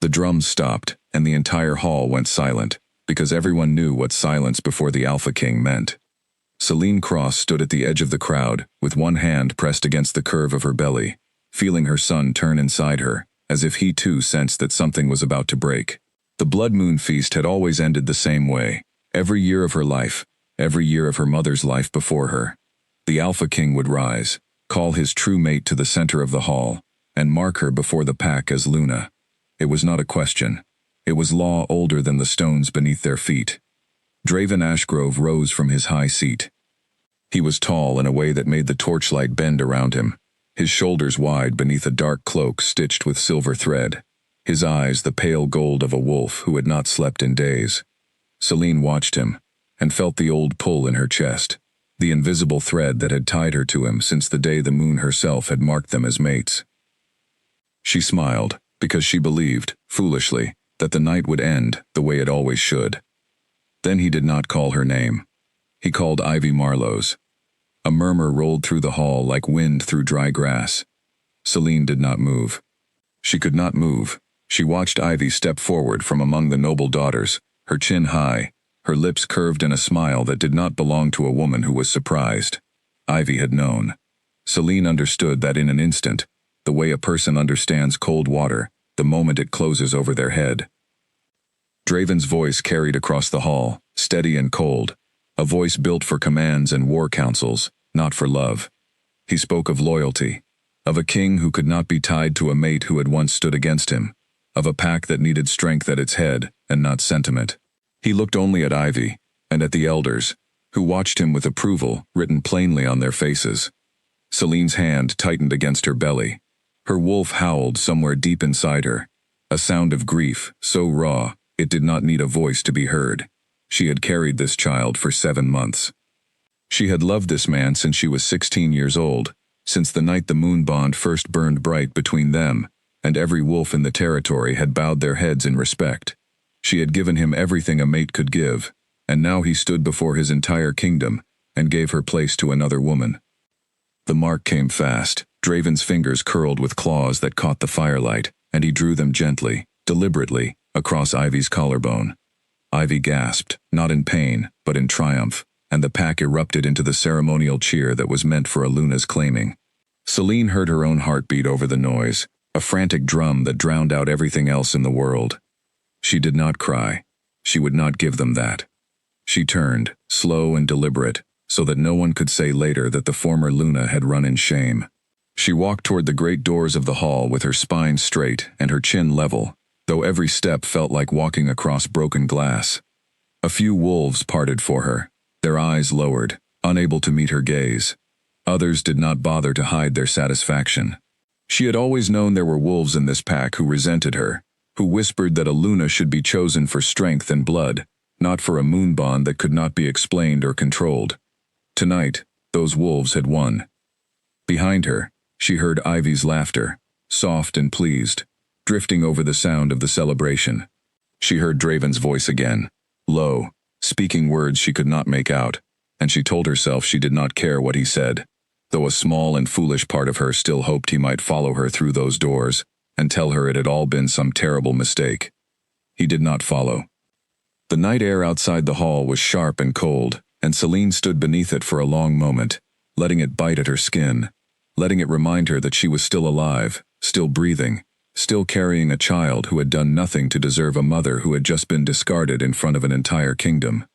The drums stopped, and the entire hall went silent, because everyone knew what silence before the Alpha King meant. Celine Cross stood at the edge of the crowd, with one hand pressed against the curve of her belly, feeling her son turn inside her, as if he too sensed that something was about to break. The blood moon feast had always ended the same way. Every year of her life, every year of her mother's life before her, the Alpha King would rise, call his true mate to the center of the hall, and mark her before the pack as Luna. It was not a question. It was law older than the stones beneath their feet. Draven Ashgrove rose from his high seat. He was tall in a way that made the torchlight bend around him, his shoulders wide beneath a dark cloak stitched with silver thread, his eyes the pale gold of a wolf who had not slept in days. Celine watched him, and felt the old pull in her chest, the invisible thread that had tied her to him since the day the moon herself had marked them as mates. She smiled, because she believed, foolishly, that the night would end the way it always should. Then he did not call her name. He called Ivy Marlowe's. A murmur rolled through the hall like wind through dry grass. Celine did not move. She could not move. She watched Ivy step forward from among the noble daughters, her chin high, her lips curved in a smile that did not belong to a woman who was surprised. Ivy had known. Celine understood that in an instant, the way a person understands cold water, the moment it closes over their head. Draven's voice carried across the hall, steady and cold, a voice built for commands and war councils, not for love. He spoke of loyalty, of a king who could not be tied to a mate who had once stood against him, of a pack that needed strength at its head and not sentiment. He looked only at Ivy, and at the elders, who watched him with approval written plainly on their faces. Celine's hand tightened against her belly. Her wolf howled somewhere deep inside her, a sound of grief so raw it did not need a voice to be heard. She had carried this child for 7 months. She had loved this man since she was 16 years old, since the night the moon bond first burned bright between them, and every wolf in the territory had bowed their heads in respect. She had given him everything a mate could give, and now he stood before his entire kingdom and gave her place to another woman. The mark came fast. Draven's fingers curled with claws that caught the firelight, and he drew them gently, deliberately, across Ivy's collarbone. Ivy gasped, not in pain, but in triumph, and the pack erupted into the ceremonial cheer that was meant for Aluna's claiming. Celine heard her own heartbeat over the noise, a frantic drum that drowned out everything else in the world. She did not cry. She would not give them that. She turned, slow and deliberate, so that no one could say later that the former Luna had run in shame. She walked toward the great doors of the hall with her spine straight and her chin level, though every step felt like walking across broken glass. A few wolves parted for her, their eyes lowered, unable to meet her gaze. Others did not bother to hide their satisfaction. She had always known there were wolves in this pack who resented her, who whispered that a Luna should be chosen for strength and blood, not for a moon bond that could not be explained or controlled. Tonight, those wolves had won. Behind her, she heard Ivy's laughter, soft and pleased, drifting over the sound of the celebration. She heard Draven's voice again, low, speaking words she could not make out, and she told herself she did not care what he said, though a small and foolish part of her still hoped he might follow her through those doors and tell her it had all been some terrible mistake. He did not follow. The night air outside the hall was sharp and cold, and Celine stood beneath it for a long moment, letting it bite at her skin, letting it remind her that she was still alive, still breathing, still carrying a child who had done nothing to deserve a mother who had just been discarded in front of an entire kingdom.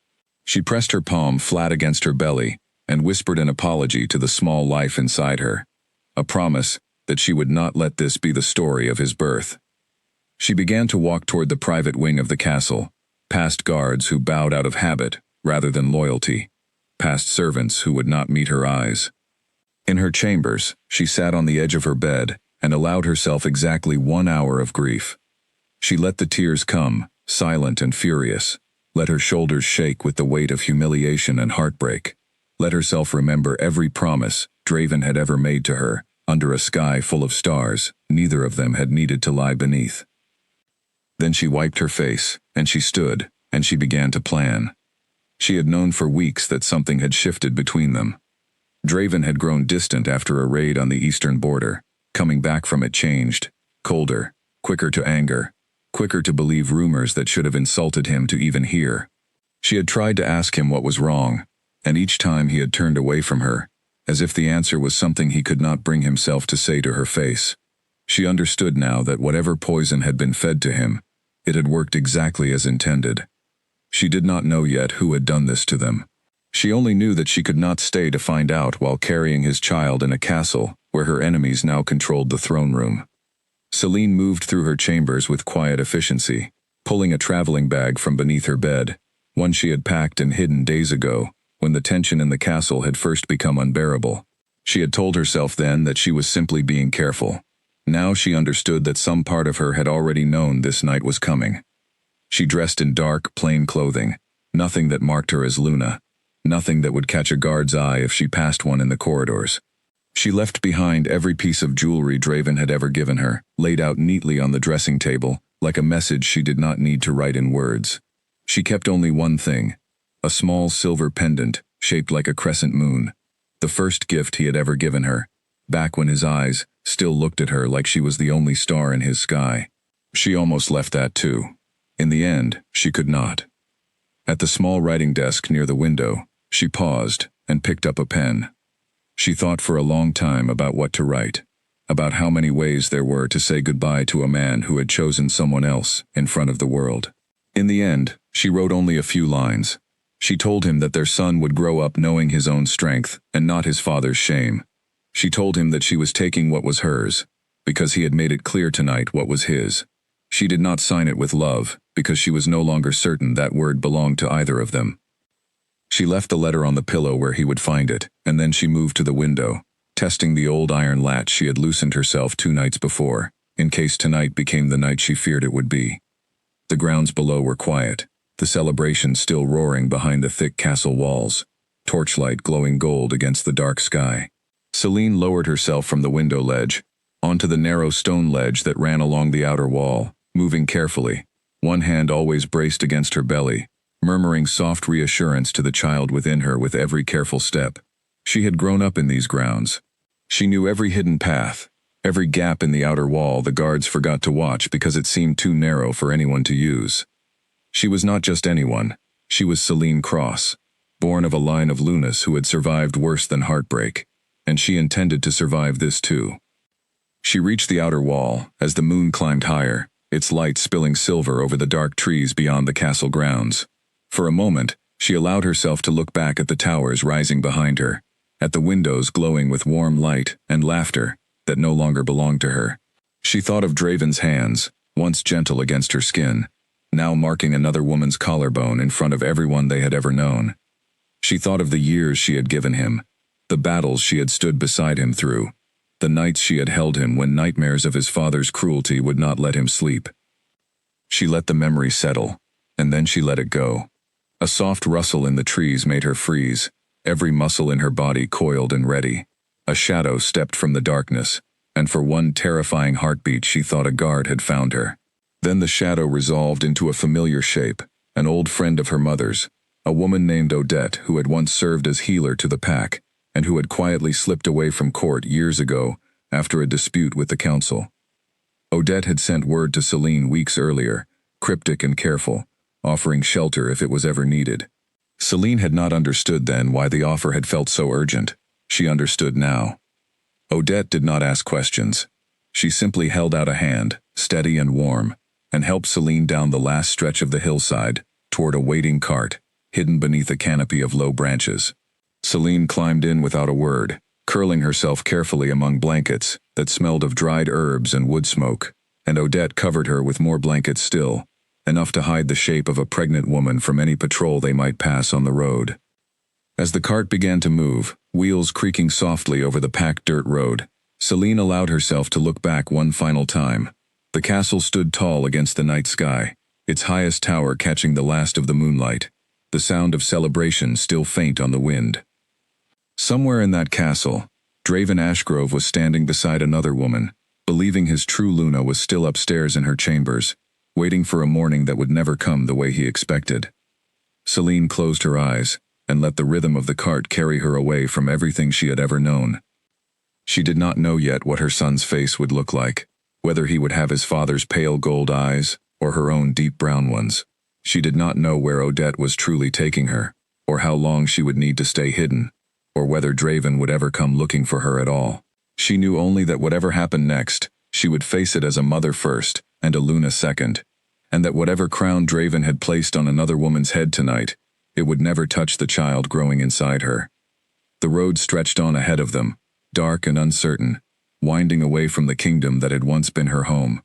She pressed her palm flat against her belly and whispered an apology to the small life inside her, a promise that she would not let this be the story of his birth. She began to walk toward the private wing of the castle, past guards who bowed out of habit rather than loyalty, past servants who would not meet her eyes. In her chambers, she sat on the edge of her bed and allowed herself exactly 1 hour of grief. She let the tears come, silent and furious, let her shoulders shake with the weight of humiliation and heartbreak, let herself remember every promise Draven had ever made to her, under a sky full of stars neither of them had needed to lie beneath. Then she wiped her face, and she stood, and she began to plan. She had known for weeks that something had shifted between them. Draven had grown distant after a raid on the eastern border, coming back from it changed, colder, quicker to anger. quicker to believe rumors that should have insulted him to even hear. She had tried to ask him what was wrong, and each time he had turned away from her, as if the answer was something he could not bring himself to say to her face. She understood now that whatever poison had been fed to him, it had worked exactly as intended. She did not know yet who had done this to them. She only knew that she could not stay to find out while carrying his child in a castle where her enemies now controlled the throne room. Celine moved through her chambers with quiet efficiency, pulling a traveling bag from beneath her bed, one she had packed and hidden days ago, when the tension in the castle had first become unbearable. She had told herself then that she was simply being careful. Now she understood that some part of her had already known this night was coming. She dressed in dark, plain clothing, nothing that marked her as Luna, nothing that would catch a guard's eye if she passed one in the corridors. She left behind every piece of jewelry Draven had ever given her, laid out neatly on the dressing table, like a message she did not need to write in words. She kept only one thing, a small silver pendant shaped like a crescent moon, the first gift he had ever given her, back when his eyes still looked at her like she was the only star in his sky. She almost left that too. In the end, she could not. At the small writing desk near the window, she paused and picked up a pen. She thought for a long time about what to write, about how many ways there were to say goodbye to a man who had chosen someone else in front of the world. In the end, she wrote only a few lines. She told him that their son would grow up knowing his own strength and not his father's shame. She told him that she was taking what was hers, because he had made it clear tonight what was his. She did not sign it with love, because she was no longer certain that word belonged to either of them. She left the letter on the pillow where he would find it, and then she moved to the window, testing the old iron latch she had loosened herself 2 nights before, in case tonight became the night she feared it would be. The grounds below were quiet, the celebration still roaring behind the thick castle walls, torchlight glowing gold against the dark sky. Celine lowered herself from the window ledge, onto the narrow stone ledge that ran along the outer wall, moving carefully, one hand always braced against her belly, murmuring soft reassurance to the child within her with every careful step. She had grown up in these grounds. She knew every hidden path, every gap in the outer wall the guards forgot to watch because it seemed too narrow for anyone to use. She was not just anyone, she was Celine Cross, born of a line of Lunas who had survived worse than heartbreak, and she intended to survive this too. She reached the outer wall as the moon climbed higher, its light spilling silver over the dark trees beyond the castle grounds. For a moment, she allowed herself to look back at the towers rising behind her, at the windows glowing with warm light and laughter that no longer belonged to her. She thought of Draven's hands, once gentle against her skin, now marking another woman's collarbone in front of everyone they had ever known. She thought of the years she had given him, the battles she had stood beside him through, the nights she had held him when nightmares of his father's cruelty would not let him sleep. She let the memory settle, and then she let it go. A soft rustle in the trees made her freeze, every muscle in her body coiled and ready. A shadow stepped from the darkness, and for one terrifying heartbeat she thought a guard had found her. Then the shadow resolved into a familiar shape, an old friend of her mother's, a woman named Odette who had once served as healer to the pack, and who had quietly slipped away from court years ago after a dispute with the council. Odette had sent word to Celine weeks earlier, cryptic and careful, offering shelter if it was ever needed. Celine had not understood then why the offer had felt so urgent. She understood now. Odette did not ask questions. She simply held out a hand, steady and warm, and helped Celine down the last stretch of the hillside, toward a waiting cart, hidden beneath a canopy of low branches. Celine climbed in without a word, curling herself carefully among blankets that smelled of dried herbs and wood smoke, and Odette covered her with more blankets still, enough to hide the shape of a pregnant woman from any patrol they might pass on the road. As the cart began to move, wheels creaking softly over the packed dirt road, Celine allowed herself to look back one final time. The castle stood tall against the night sky, its highest tower catching the last of the moonlight, the sound of celebration still faint on the wind. Somewhere in that castle, Draven Ashgrove was standing beside another woman, believing his true Luna was still upstairs in her chambers, waiting for a morning that would never come the way he expected. Celine closed her eyes and let the rhythm of the cart carry her away from everything she had ever known. She did not know yet what her son's face would look like, whether he would have his father's pale gold eyes, or her own deep brown ones. She did not know where Odette was truly taking her, or how long she would need to stay hidden, or whether Draven would ever come looking for her at all. She knew only that whatever happened next, she would face it as a mother first, and a Luna second, and that whatever crown Draven had placed on another woman's head tonight, it would never touch the child growing inside her. The road stretched on ahead of them, dark and uncertain, winding away from the kingdom that had once been her home.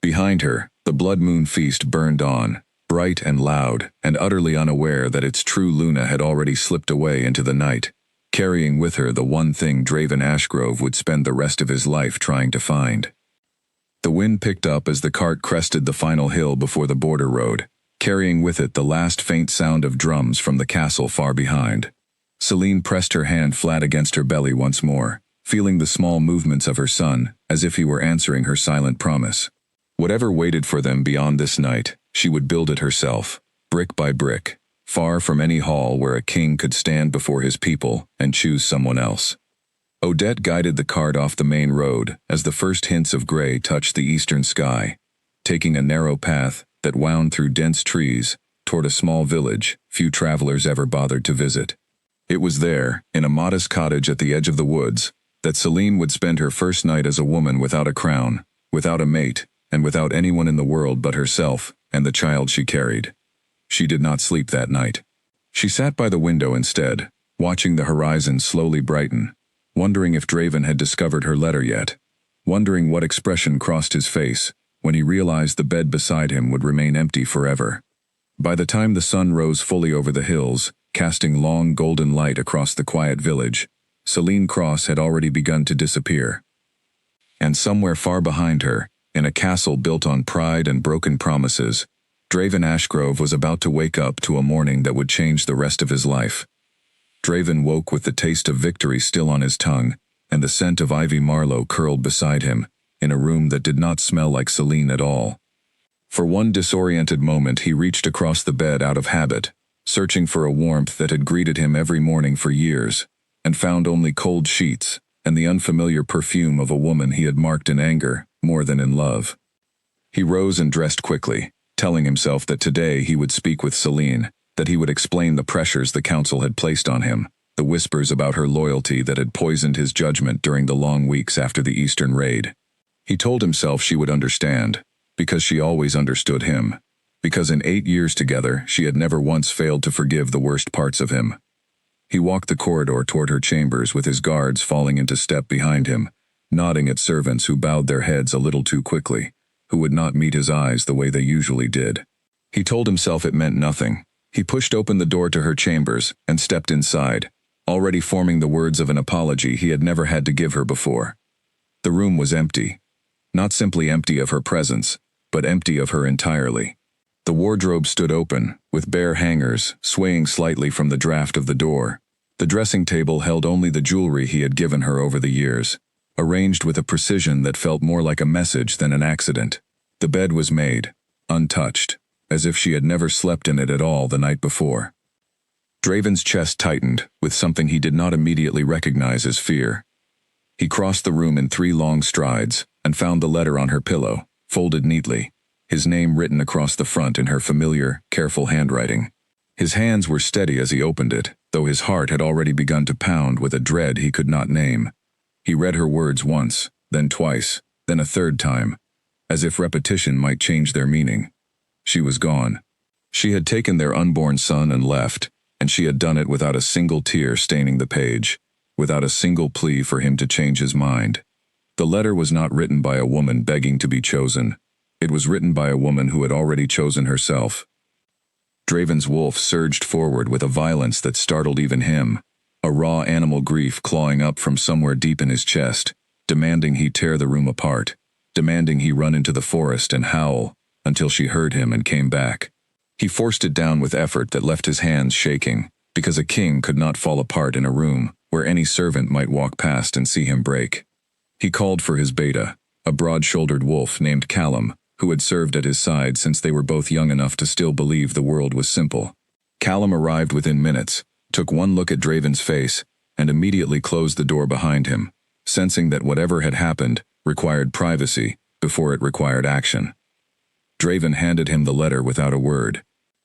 Behind her, the blood moon feast burned on, bright and loud, and utterly unaware that its true Luna had already slipped away into the night, carrying with her the one thing Draven Ashgrove would spend the rest of his life trying to find. The wind picked up as the cart crested the final hill before the border road, carrying with it the last faint sound of drums from the castle far behind. Celine pressed her hand flat against her belly once more, feeling the small movements of her son, as if he were answering her silent promise. Whatever waited for them beyond this night, she would build it herself, brick by brick, far from any hall where a king could stand before his people and choose someone else. Odette guided the cart off the main road as the first hints of gray touched the eastern sky, taking a narrow path that wound through dense trees toward a small village few travelers ever bothered to visit. It was there, in a modest cottage at the edge of the woods, that Celine would spend her first night as a woman without a crown, without a mate, and without anyone in the world but herself and the child she carried. She did not sleep that night. She sat by the window instead, watching the horizon slowly brighten, wondering if Draven had discovered her letter yet, wondering what expression crossed his face when he realized the bed beside him would remain empty forever. By the time the sun rose fully over the hills, casting long golden light across the quiet village, Celine Cross had already begun to disappear. And somewhere far behind her, in a castle built on pride and broken promises, Draven Ashgrove was about to wake up to a morning that would change the rest of his life. Draven woke with the taste of victory still on his tongue, and the scent of ivy marlow curled beside him, in a room that did not smell like Celine at all. For one disoriented moment he reached across the bed out of habit, searching for a warmth that had greeted him every morning for years, and found only cold sheets and the unfamiliar perfume of a woman he had marked in anger more than in love. He rose and dressed quickly, telling himself that today he would speak with Celine, that he would explain the pressures the council had placed on him, the whispers about her loyalty that had poisoned his judgment during the long weeks after the Eastern raid. He told himself she would understand, because she always understood him, because in 8 years together she had never once failed to forgive the worst parts of him. He walked the corridor toward her chambers with his guards falling into step behind him, nodding at servants who bowed their heads a little too quickly, who would not meet his eyes the way they usually did. He told himself it meant nothing. He pushed open the door to her chambers and stepped inside, already forming the words of an apology he had never had to give her before. The room was empty. Not simply empty of her presence, but empty of her entirely. The wardrobe stood open, with bare hangers swaying slightly from the draft of the door. The dressing table held only the jewelry he had given her over the years, arranged with a precision that felt more like a message than an accident. The bed was made, untouched, as if she had never slept in it at all the night before. Draven's chest tightened with something he did not immediately recognize as fear. He crossed the room in 3 long strides and found the letter on her pillow, folded neatly, his name written across the front in her familiar, careful handwriting. His hands were steady as he opened it, though his heart had already begun to pound with a dread he could not name. He read her words once, then twice, then a third time, as if repetition might change their meaning. She was gone. She had taken their unborn son and left, and she had done it without a single tear staining the page, without a single plea for him to change his mind. The letter was not written by a woman begging to be chosen. It was written by a woman who had already chosen herself. Draven's wolf surged forward with a violence that startled even him, a raw animal grief clawing up from somewhere deep in his chest, demanding he tear the room apart, demanding he run into the forest and howl until she heard him and came back. He forced it down with effort that left his hands shaking, because a king could not fall apart in a room where any servant might walk past and see him break. He called for his beta, a broad-shouldered wolf named Callum, who had served at his side since they were both young enough to still believe the world was simple. Callum arrived within minutes, took one look at Draven's face, and immediately closed the door behind him, sensing that whatever had happened required privacy before it required action. Draven handed him the letter without a word.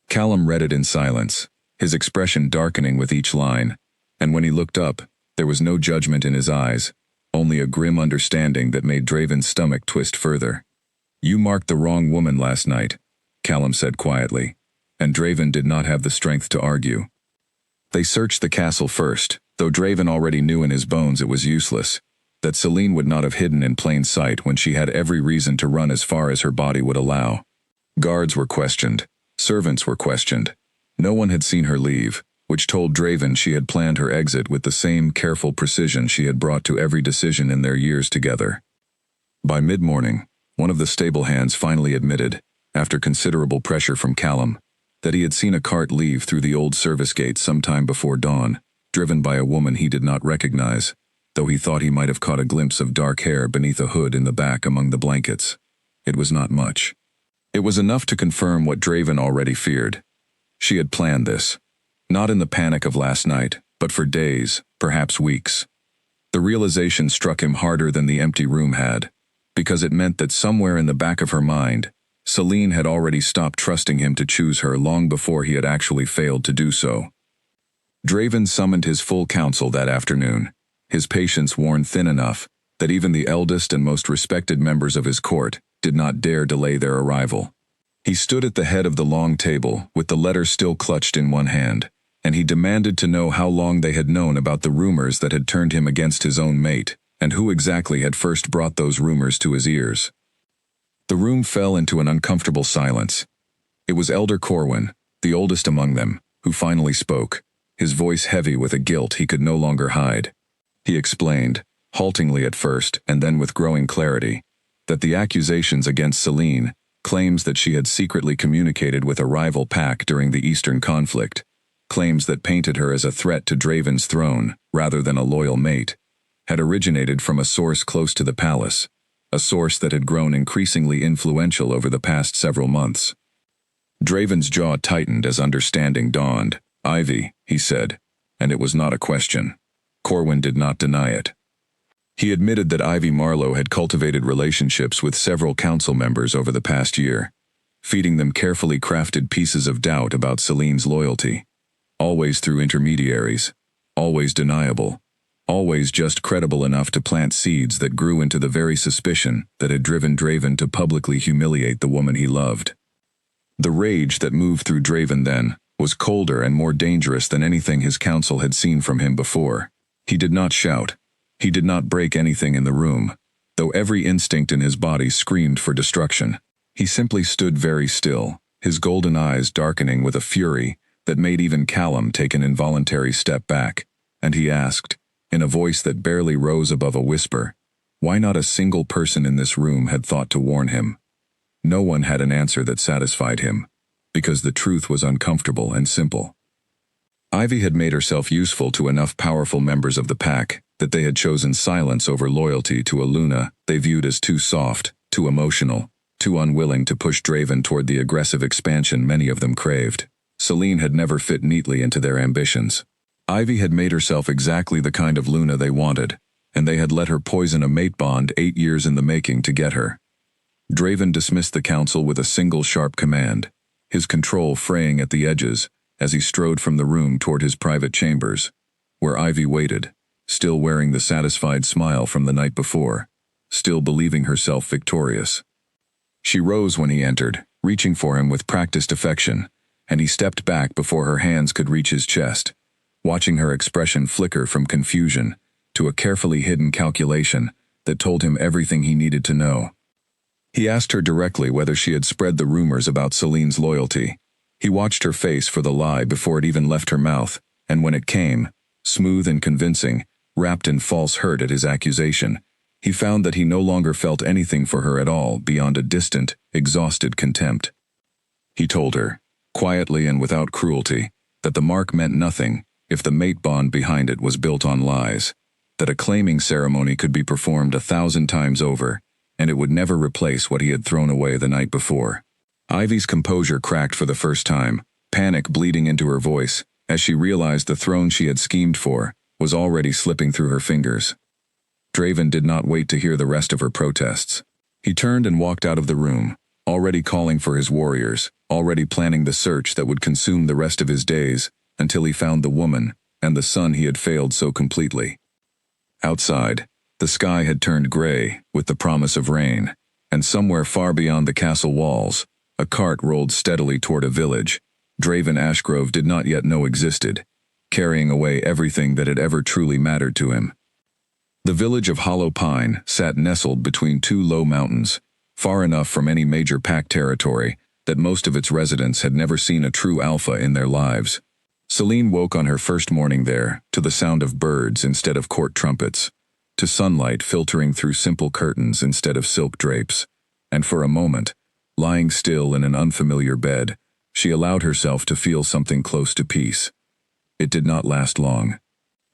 Callum read it in silence, his expression darkening with each line, and when he looked up, there was no judgment in his eyes, only a grim understanding that made Draven's stomach twist further. "You marked the wrong woman last night," Callum said quietly, and Draven did not have the strength to argue. They searched the castle first, though Draven already knew in his bones it was useless, that Selene would not have hidden in plain sight when she had every reason to run as far as her body would allow. Guards were questioned, servants were questioned. No one had seen her leave, which told Draven she had planned her exit with the same careful precision she had brought to every decision in their years together. By mid-morning, one of the stable hands finally admitted, after considerable pressure from Callum, that he had seen a cart leave through the old service gate sometime before dawn, driven by a woman he did not recognize, though he thought he might have caught a glimpse of dark hair beneath a hood in the back among the blankets. It was not much. It was enough to confirm what Draven already feared. She had planned this. Not in the panic of last night, but for days, perhaps weeks. The realization struck him harder than the empty room had, because it meant that somewhere in the back of her mind, Selene had already stopped trusting him to choose her long before he had actually failed to do so. Draven summoned his full council that afternoon, his patience worn thin enough that even the eldest and most respected members of his court did not dare delay their arrival. He stood at the head of the long table with the letter still clutched in one hand, and he demanded to know how long they had known about the rumors that had turned him against his own mate, and who exactly had first brought those rumors to his ears. The room fell into an uncomfortable silence. It was Elder Corwin, the oldest among them, who finally spoke, his voice heavy with a guilt he could no longer hide. He explained, haltingly at first and then with growing clarity, that the accusations against Selene, claims that she had secretly communicated with a rival pack during the Eastern conflict, claims that painted her as a threat to Draven's throne rather than a loyal mate, had originated from a source close to the palace, a source that had grown increasingly influential over the past several months. Draven's jaw tightened as understanding dawned. "Ivy," he said, and it was not a question. Corwin did not deny it. He admitted that Ivy Marlowe had cultivated relationships with several council members over the past year, feeding them carefully crafted pieces of doubt about Selene's loyalty, always through intermediaries, always deniable, always just credible enough to plant seeds that grew into the very suspicion that had driven Draven to publicly humiliate the woman he loved. The rage that moved through Draven then was colder and more dangerous than anything his council had seen from him before. He did not shout. He did not break anything in the room, though every instinct in his body screamed for destruction. He simply stood very still, his golden eyes darkening with a fury that made even Callum take an involuntary step back, and he asked, in a voice that barely rose above a whisper, why not a single person in this room had thought to warn him. No one had an answer that satisfied him, because the truth was uncomfortable and simple. Ivy had made herself useful to enough powerful members of the pack that they had chosen silence over loyalty to a Luna they viewed as too soft, too emotional, too unwilling to push Draven toward the aggressive expansion many of them craved. Selene had never fit neatly into their ambitions. Ivy had made herself exactly the kind of Luna they wanted, and they had let her poison a mate bond 8 years in the making to get her. Draven dismissed the council with a single sharp command, his control fraying at the edges as he strode from the room toward his private chambers, where Ivy waited, still wearing the satisfied smile from the night before, still believing herself victorious. She rose when he entered, reaching for him with practiced affection, and he stepped back before her hands could reach his chest, watching her expression flicker from confusion to a carefully hidden calculation that told him everything he needed to know. He asked her directly whether she had spread the rumors about Selene's loyalty. He watched her face for the lie before it even left her mouth, and when it came, smooth and convincing, wrapped in false hurt at his accusation, he found that he no longer felt anything for her at all beyond a distant, exhausted contempt. He told her, quietly and without cruelty, that the mark meant nothing if the mate bond behind it was built on lies, that a claiming ceremony could be performed 1,000 times over, and it would never replace what he had thrown away the night before. Ivy's composure cracked for the first time, panic bleeding into her voice, as she realized the throne she had schemed for was already slipping through her fingers. Draven did not wait to hear the rest of her protests. He turned and walked out of the room, already calling for his warriors, already planning the search that would consume the rest of his days, until he found the woman, and the son he had failed so completely. Outside, the sky had turned gray, with the promise of rain, and somewhere far beyond the castle walls, a cart rolled steadily toward a village Draven Ashgrove did not yet know existed, carrying away everything that had ever truly mattered to him. The village of Hollow Pine sat nestled between two low mountains, far enough from any major pack territory that most of its residents had never seen a true alpha in their lives. Celine woke on her first morning there to the sound of birds instead of court trumpets, to sunlight filtering through simple curtains instead of silk drapes, and for a moment, lying still in an unfamiliar bed, she allowed herself to feel something close to peace. It did not last long.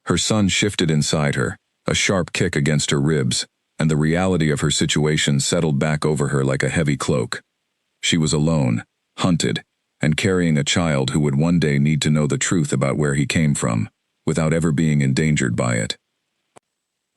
Her son shifted inside her, a sharp kick against her ribs, and the reality of her situation settled back over her like a heavy cloak. She was alone, hunted, and carrying a child who would one day need to know the truth about where he came from, without ever being endangered by it.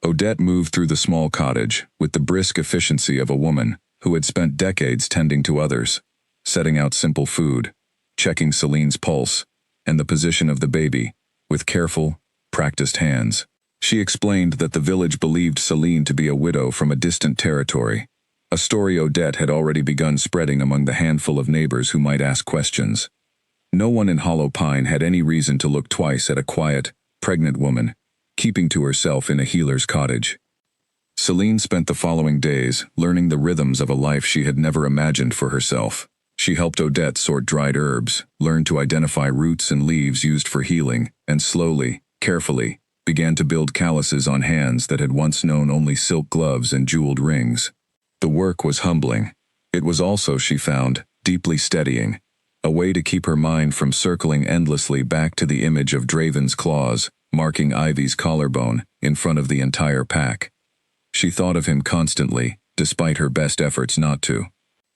Odette moved through the small cottage with the brisk efficiency of a woman who had spent decades tending to others, setting out simple food, checking Celine's pulse, and the position of the baby, with careful, practiced hands. She explained that the village believed Celine to be a widow from a distant territory, a story Odette had already begun spreading among the handful of neighbors who might ask questions. No one in Hollow Pine had any reason to look twice at a quiet, pregnant woman, keeping to herself in a healer's cottage. Celine spent the following days learning the rhythms of a life she had never imagined for herself. She helped Odette sort dried herbs, learned to identify roots and leaves used for healing, and slowly, carefully, began to build calluses on hands that had once known only silk gloves and jeweled rings. The work was humbling. It was also, she found, deeply steadying, a way to keep her mind from circling endlessly back to the image of Draven's claws, marking Ivy's collarbone, in front of the entire pack. She thought of him constantly, despite her best efforts not to.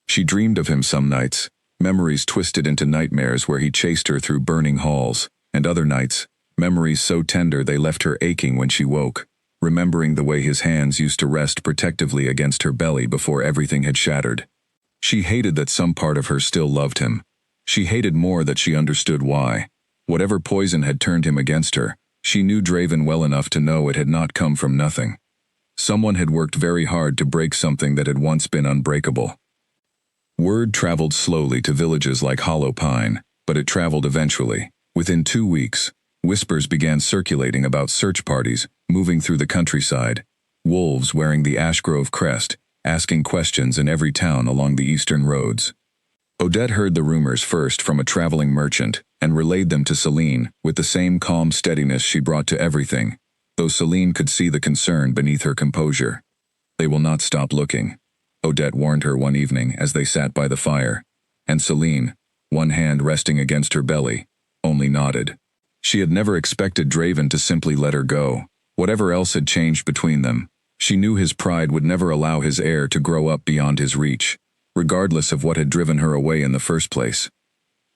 She dreamed of him some nights, memories twisted into nightmares where he chased her through burning halls, and other nights, memories so tender they left her aching when she woke, remembering the way his hands used to rest protectively against her belly before everything had shattered. She hated that some part of her still loved him. She hated more that she understood why. Whatever poison had turned him against her, she knew Draven well enough to know it had not come from nothing. Someone had worked very hard to break something that had once been unbreakable. Word traveled slowly to villages like Hollow Pine, but it traveled eventually. Within 2 weeks, whispers began circulating about search parties moving through the countryside, wolves wearing the Ashgrove crest, asking questions in every town along the eastern roads. Odette heard the rumors first from a traveling merchant and relayed them to Celine with the same calm steadiness she brought to everything, though Celine could see the concern beneath her composure. "They will not stop looking," Odette warned her one evening as they sat by the fire, and Celine, one hand resting against her belly, only nodded. She had never expected Draven to simply let her go. Whatever else had changed between them, she knew his pride would never allow his heir to grow up beyond his reach, regardless of what had driven her away in the first place.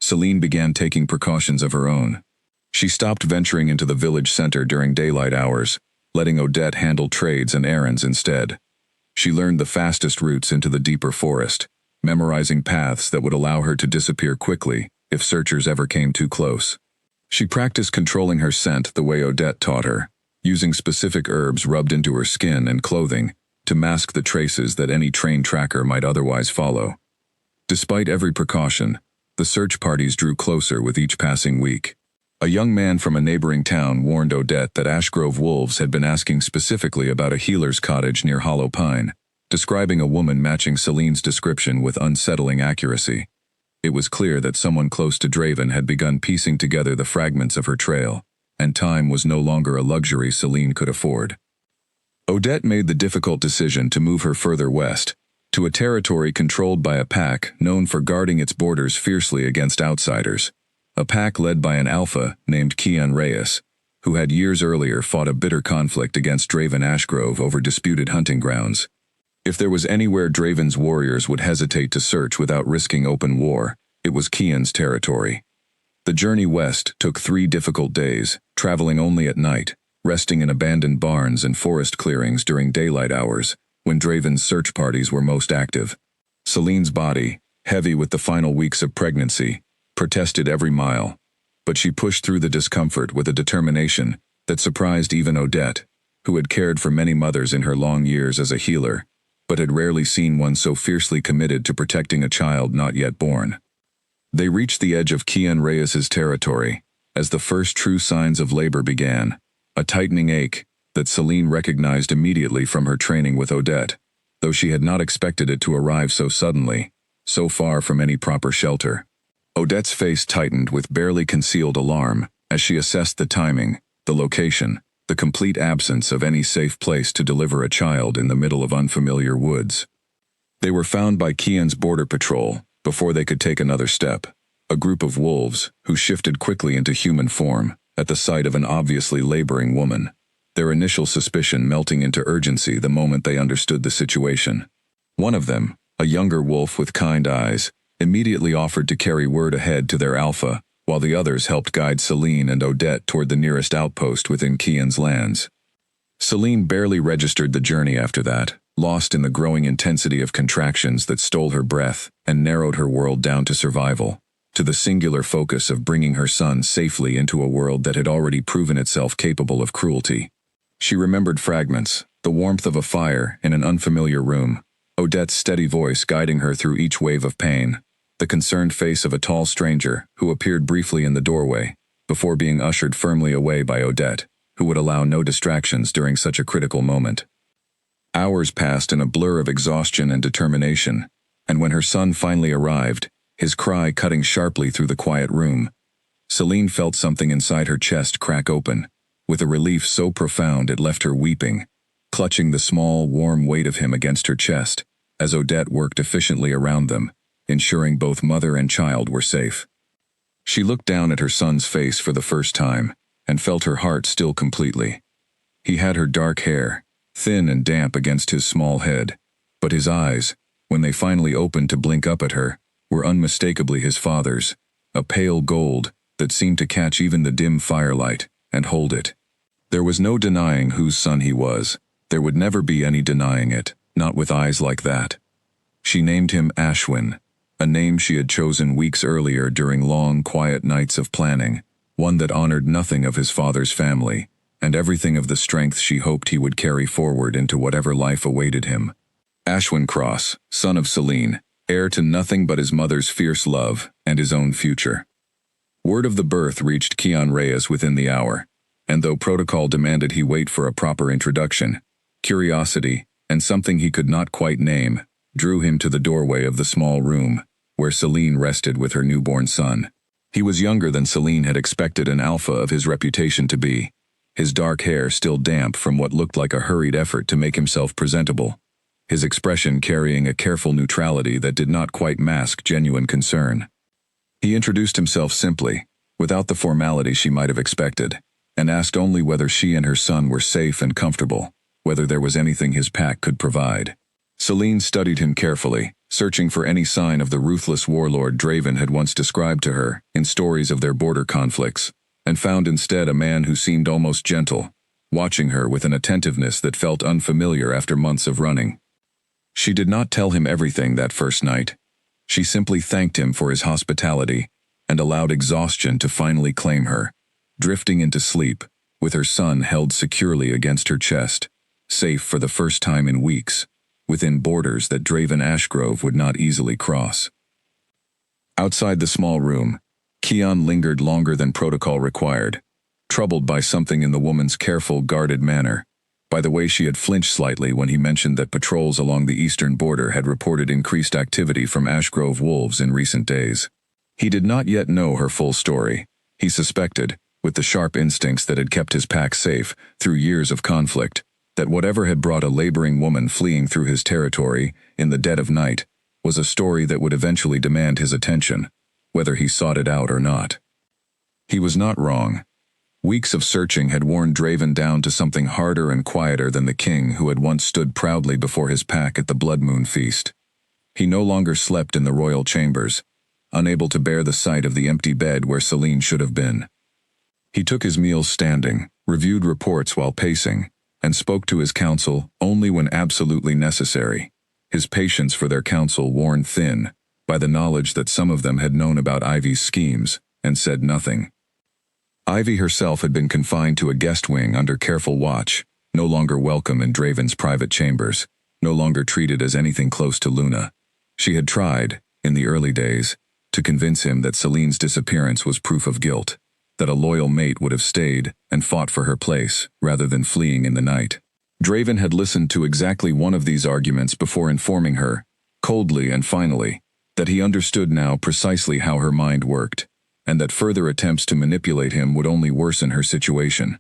Celine began taking precautions of her own. She stopped venturing into the village center during daylight hours, letting Odette handle trades and errands instead. She learned the fastest routes into the deeper forest, memorizing paths that would allow her to disappear quickly if searchers ever came too close. She practiced controlling her scent the way Odette taught her, using specific herbs rubbed into her skin and clothing to mask the traces that any trained tracker might otherwise follow. Despite every precaution, the search parties drew closer with each passing week. A young man from a neighboring town warned Odette that Ashgrove wolves had been asking specifically about a healer's cottage near Hollow Pine, describing a woman matching Celine's description with unsettling accuracy. It was clear that someone close to Draven had begun piecing together the fragments of her trail, and time was no longer a luxury Celine could afford. Odette made the difficult decision to move her further west, to a territory controlled by a pack known for guarding its borders fiercely against outsiders. A pack led by an alpha named Kian Reyes, who had years earlier fought a bitter conflict against Draven Ashgrove over disputed hunting grounds. If there was anywhere Draven's warriors would hesitate to search without risking open war, it was Kian's territory. The journey west took 3 difficult days, traveling only at night, resting in abandoned barns and forest clearings during daylight hours, when Draven's search parties were most active. Celine's body, heavy with the final weeks of pregnancy, protested every mile, but she pushed through the discomfort with a determination that surprised even Odette, who had cared for many mothers in her long years as a healer, but had rarely seen one so fiercely committed to protecting a child not yet born. They reached the edge of Kian Reyes's territory as the first true signs of labor began, a tightening ache that Celine recognized immediately from her training with Odette, though she had not expected it to arrive so suddenly, so far from any proper shelter. Odette's face tightened with barely concealed alarm as she assessed the timing, the location, the complete absence of any safe place to deliver a child in the middle of unfamiliar woods. They were found by Kian's border patrol before they could take another step, a group of wolves who shifted quickly into human form at the sight of an obviously laboring woman, their initial suspicion melting into urgency the moment they understood the situation. One of them, a younger wolf with kind eyes, immediately offered to carry word ahead to their alpha, while the others helped guide Celine and Odette toward the nearest outpost within Kian's lands. Celine barely registered the journey after that, lost in the growing intensity of contractions that stole her breath and narrowed her world down to survival, to the singular focus of bringing her son safely into a world that had already proven itself capable of cruelty. She remembered fragments, the warmth of a fire in an unfamiliar room, Odette's steady voice guiding her through each wave of pain, the concerned face of a tall stranger who appeared briefly in the doorway, before being ushered firmly away by Odette, who would allow no distractions during such a critical moment. Hours passed in a blur of exhaustion and determination, and when her son finally arrived, his cry cutting sharply through the quiet room, Celine felt something inside her chest crack open, with a relief so profound it left her weeping, clutching the small, warm weight of him against her chest, as Odette worked efficiently around them, ensuring both mother and child were safe. She looked down at her son's face for the first time, and felt her heart still completely. He had her dark hair, thin and damp against his small head, but his eyes, when they finally opened to blink up at her, were unmistakably his father's, a pale gold that seemed to catch even the dim firelight and hold it. There was no denying whose son he was. There would never be any denying it, not with eyes like that. She named him Ashwin, a name she had chosen weeks earlier during long, quiet nights of planning, one that honored nothing of his father's family, and everything of the strength she hoped he would carry forward into whatever life awaited him. Ashwin Cross, son of Celine, heir to nothing but his mother's fierce love and his own future. Word of the birth reached Kian Reyes within the hour, and though protocol demanded he wait for a proper introduction, curiosity, and something he could not quite name, drew him to the doorway of the small room, where Celine rested with her newborn son. He was younger than Celine had expected an alpha of his reputation to be, his dark hair still damp from what looked like a hurried effort to make himself presentable, his expression carrying a careful neutrality that did not quite mask genuine concern. He introduced himself simply, without the formality she might have expected, and asked only whether she and her son were safe and comfortable, whether there was anything his pack could provide. Celine studied him carefully, searching for any sign of the ruthless warlord Draven had once described to her in stories of their border conflicts, and found instead a man who seemed almost gentle, watching her with an attentiveness that felt unfamiliar after months of running. She did not tell him everything that first night. She simply thanked him for his hospitality and allowed exhaustion to finally claim her, drifting into sleep, with her son held securely against her chest, safe for the first time in weeks, within borders that Draven Ashgrove would not easily cross. Outside the small room, Kian lingered longer than protocol required, troubled by something in the woman's careful, guarded manner, by the way she had flinched slightly when he mentioned that patrols along the eastern border had reported increased activity from Ashgrove wolves in recent days. He did not yet know her full story. He suspected, with the sharp instincts that had kept his pack safe through years of conflict, that whatever had brought a laboring woman fleeing through his territory in the dead of night was a story that would eventually demand his attention, whether he sought it out or not. He was not wrong. Weeks of searching had worn Draven down to something harder and quieter than the king who had once stood proudly before his pack at the Blood Moon feast. He no longer slept in the royal chambers, unable to bear the sight of the empty bed where Celine should have been. He took his meals standing, reviewed reports while pacing, and spoke to his council only when absolutely necessary, his patience for their counsel worn thin by the knowledge that some of them had known about Ivy's schemes and said nothing. Ivy herself had been confined to a guest wing under careful watch, no longer welcome in Draven's private chambers, no longer treated as anything close to Luna. She had tried, in the early days, to convince him that Celine's disappearance was proof of guilt, that a loyal mate would have stayed and fought for her place rather than fleeing in the night. Draven had listened to exactly one of these arguments before informing her, coldly and finally, that he understood now precisely how her mind worked, and that further attempts to manipulate him would only worsen her situation.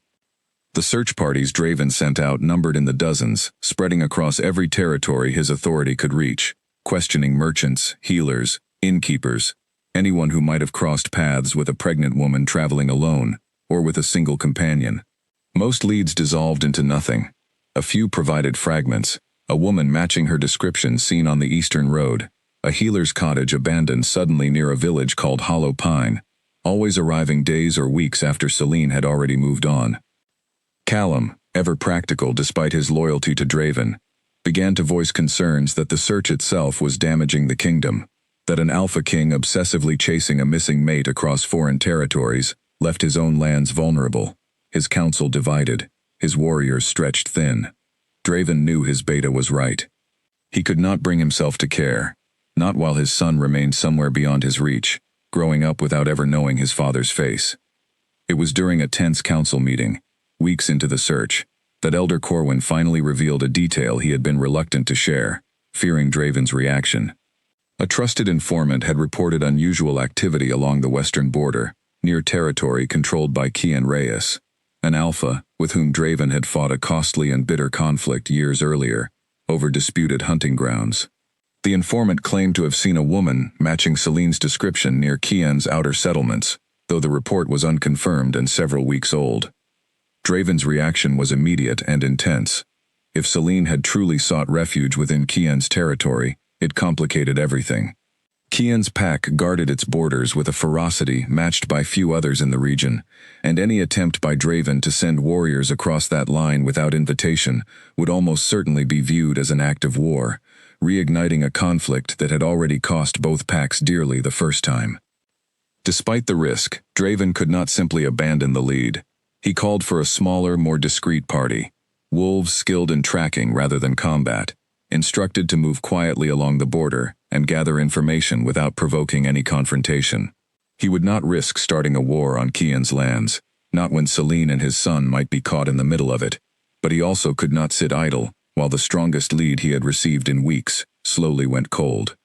The search parties Draven sent out numbered in the dozens, spreading across every territory his authority could reach, questioning merchants, healers, innkeepers, anyone who might have crossed paths with a pregnant woman traveling alone, or with a single companion. Most leads dissolved into nothing. A few provided fragments, a woman matching her description seen on the eastern road, a healer's cottage abandoned suddenly near a village called Hollow Pine, always arriving days or weeks after Celine had already moved on. Callum, ever practical despite his loyalty to Draven, began to voice concerns that the search itself was damaging the kingdom, that an alpha king obsessively chasing a missing mate across foreign territories left his own lands vulnerable, his council divided, his warriors stretched thin. Draven knew his beta was right. He could not bring himself to care, not while his son remained somewhere beyond his reach, growing up without ever knowing his father's face. It was during a tense council meeting, weeks into the search, that Elder Corwin finally revealed a detail he had been reluctant to share, fearing Draven's reaction. A trusted informant had reported unusual activity along the western border, near territory controlled by Kian Reyes, an alpha with whom Draven had fought a costly and bitter conflict years earlier, over disputed hunting grounds. The informant claimed to have seen a woman matching Celine's description near Kian's outer settlements, though the report was unconfirmed and several weeks old. Draven's reaction was immediate and intense. If Celine had truly sought refuge within Kian's territory, it complicated everything. Kian's pack guarded its borders with a ferocity matched by few others in the region, and any attempt by Draven to send warriors across that line without invitation would almost certainly be viewed as an act of war, reigniting a conflict that had already cost both packs dearly the first time. Despite the risk, Draven could not simply abandon the lead. He called for a smaller, more discreet party, wolves skilled in tracking rather than combat, instructed to move quietly along the border and gather information without provoking any confrontation. He would not risk starting a war on Kian's lands, not when Celine and his son might be caught in the middle of it, but he also could not sit idle while the strongest lead he had received in weeks slowly went cold.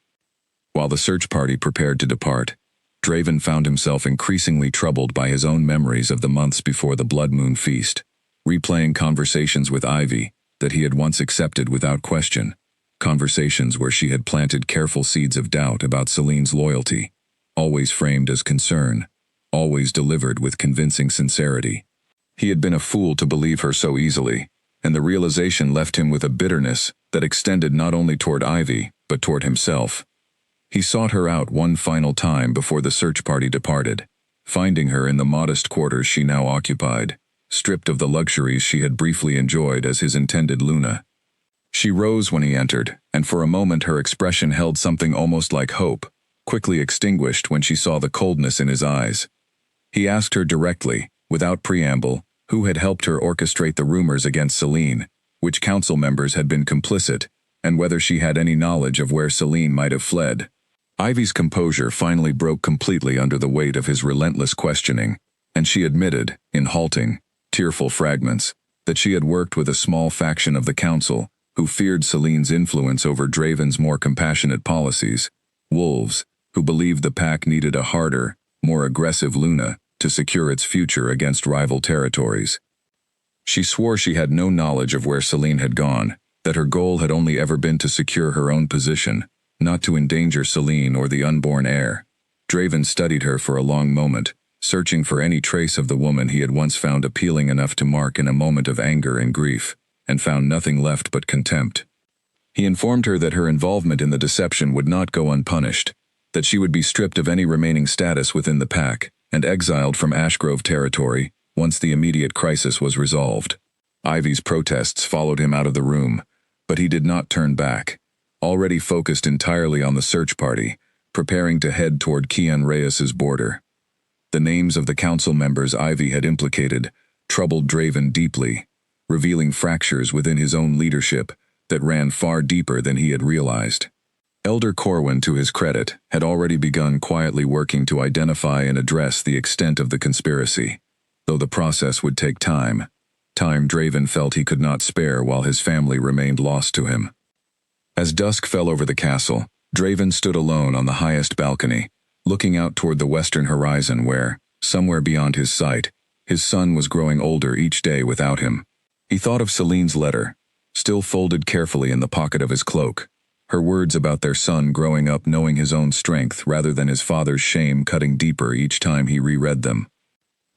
While the search party prepared to depart, Draven found himself increasingly troubled by his own memories of the months before the Blood Moon feast, replaying conversations with Ivy that he had once accepted without question, conversations where she had planted careful seeds of doubt about Celine's loyalty, always framed as concern, always delivered with convincing sincerity. He had been a fool to believe her so easily, and the realization left him with a bitterness that extended not only toward Ivy, but toward himself. He sought her out one final time before the search party departed, finding her in the modest quarters she now occupied, stripped of the luxuries she had briefly enjoyed as his intended Luna. She rose when he entered, and for a moment her expression held something almost like hope, quickly extinguished when she saw the coldness in his eyes. He asked her directly, without preamble, who had helped her orchestrate the rumors against Celine, which council members had been complicit, and whether she had any knowledge of where Celine might have fled. Ivy's composure finally broke completely under the weight of his relentless questioning, and she admitted, in halting, tearful fragments, that she had worked with a small faction of the council who feared Celine's influence over Draven's more compassionate policies, wolves, who believed the pack needed a harder, more aggressive Luna to secure its future against rival territories. She swore she had no knowledge of where Celine had gone, that her goal had only ever been to secure her own position, not to endanger Celine or the unborn heir. Draven studied her for a long moment, searching for any trace of the woman he had once found appealing enough to mark in a moment of anger and grief, and found nothing left but contempt. He informed her that her involvement in the deception would not go unpunished, that she would be stripped of any remaining status within the pack, and exiled from Ashgrove territory once the immediate crisis was resolved. Ivy's protests followed him out of the room, but he did not turn back. already focused entirely on the search party, preparing to head toward Kian Reyes's border. The names of the council members Ivy had implicated troubled Draven deeply, revealing fractures within his own leadership that ran far deeper than he had realized. Elder Corwin, to his credit, had already begun quietly working to identify and address the extent of the conspiracy, though the process would take time Draven felt he could not spare while his family remained lost to him. As dusk fell over the castle, Draven stood alone on the highest balcony, looking out toward the western horizon where, somewhere beyond his sight, his son was growing older each day without him. He thought of Celine's letter, still folded carefully in the pocket of his cloak, her words about their son growing up knowing his own strength rather than his father's shame cutting deeper each time he reread them.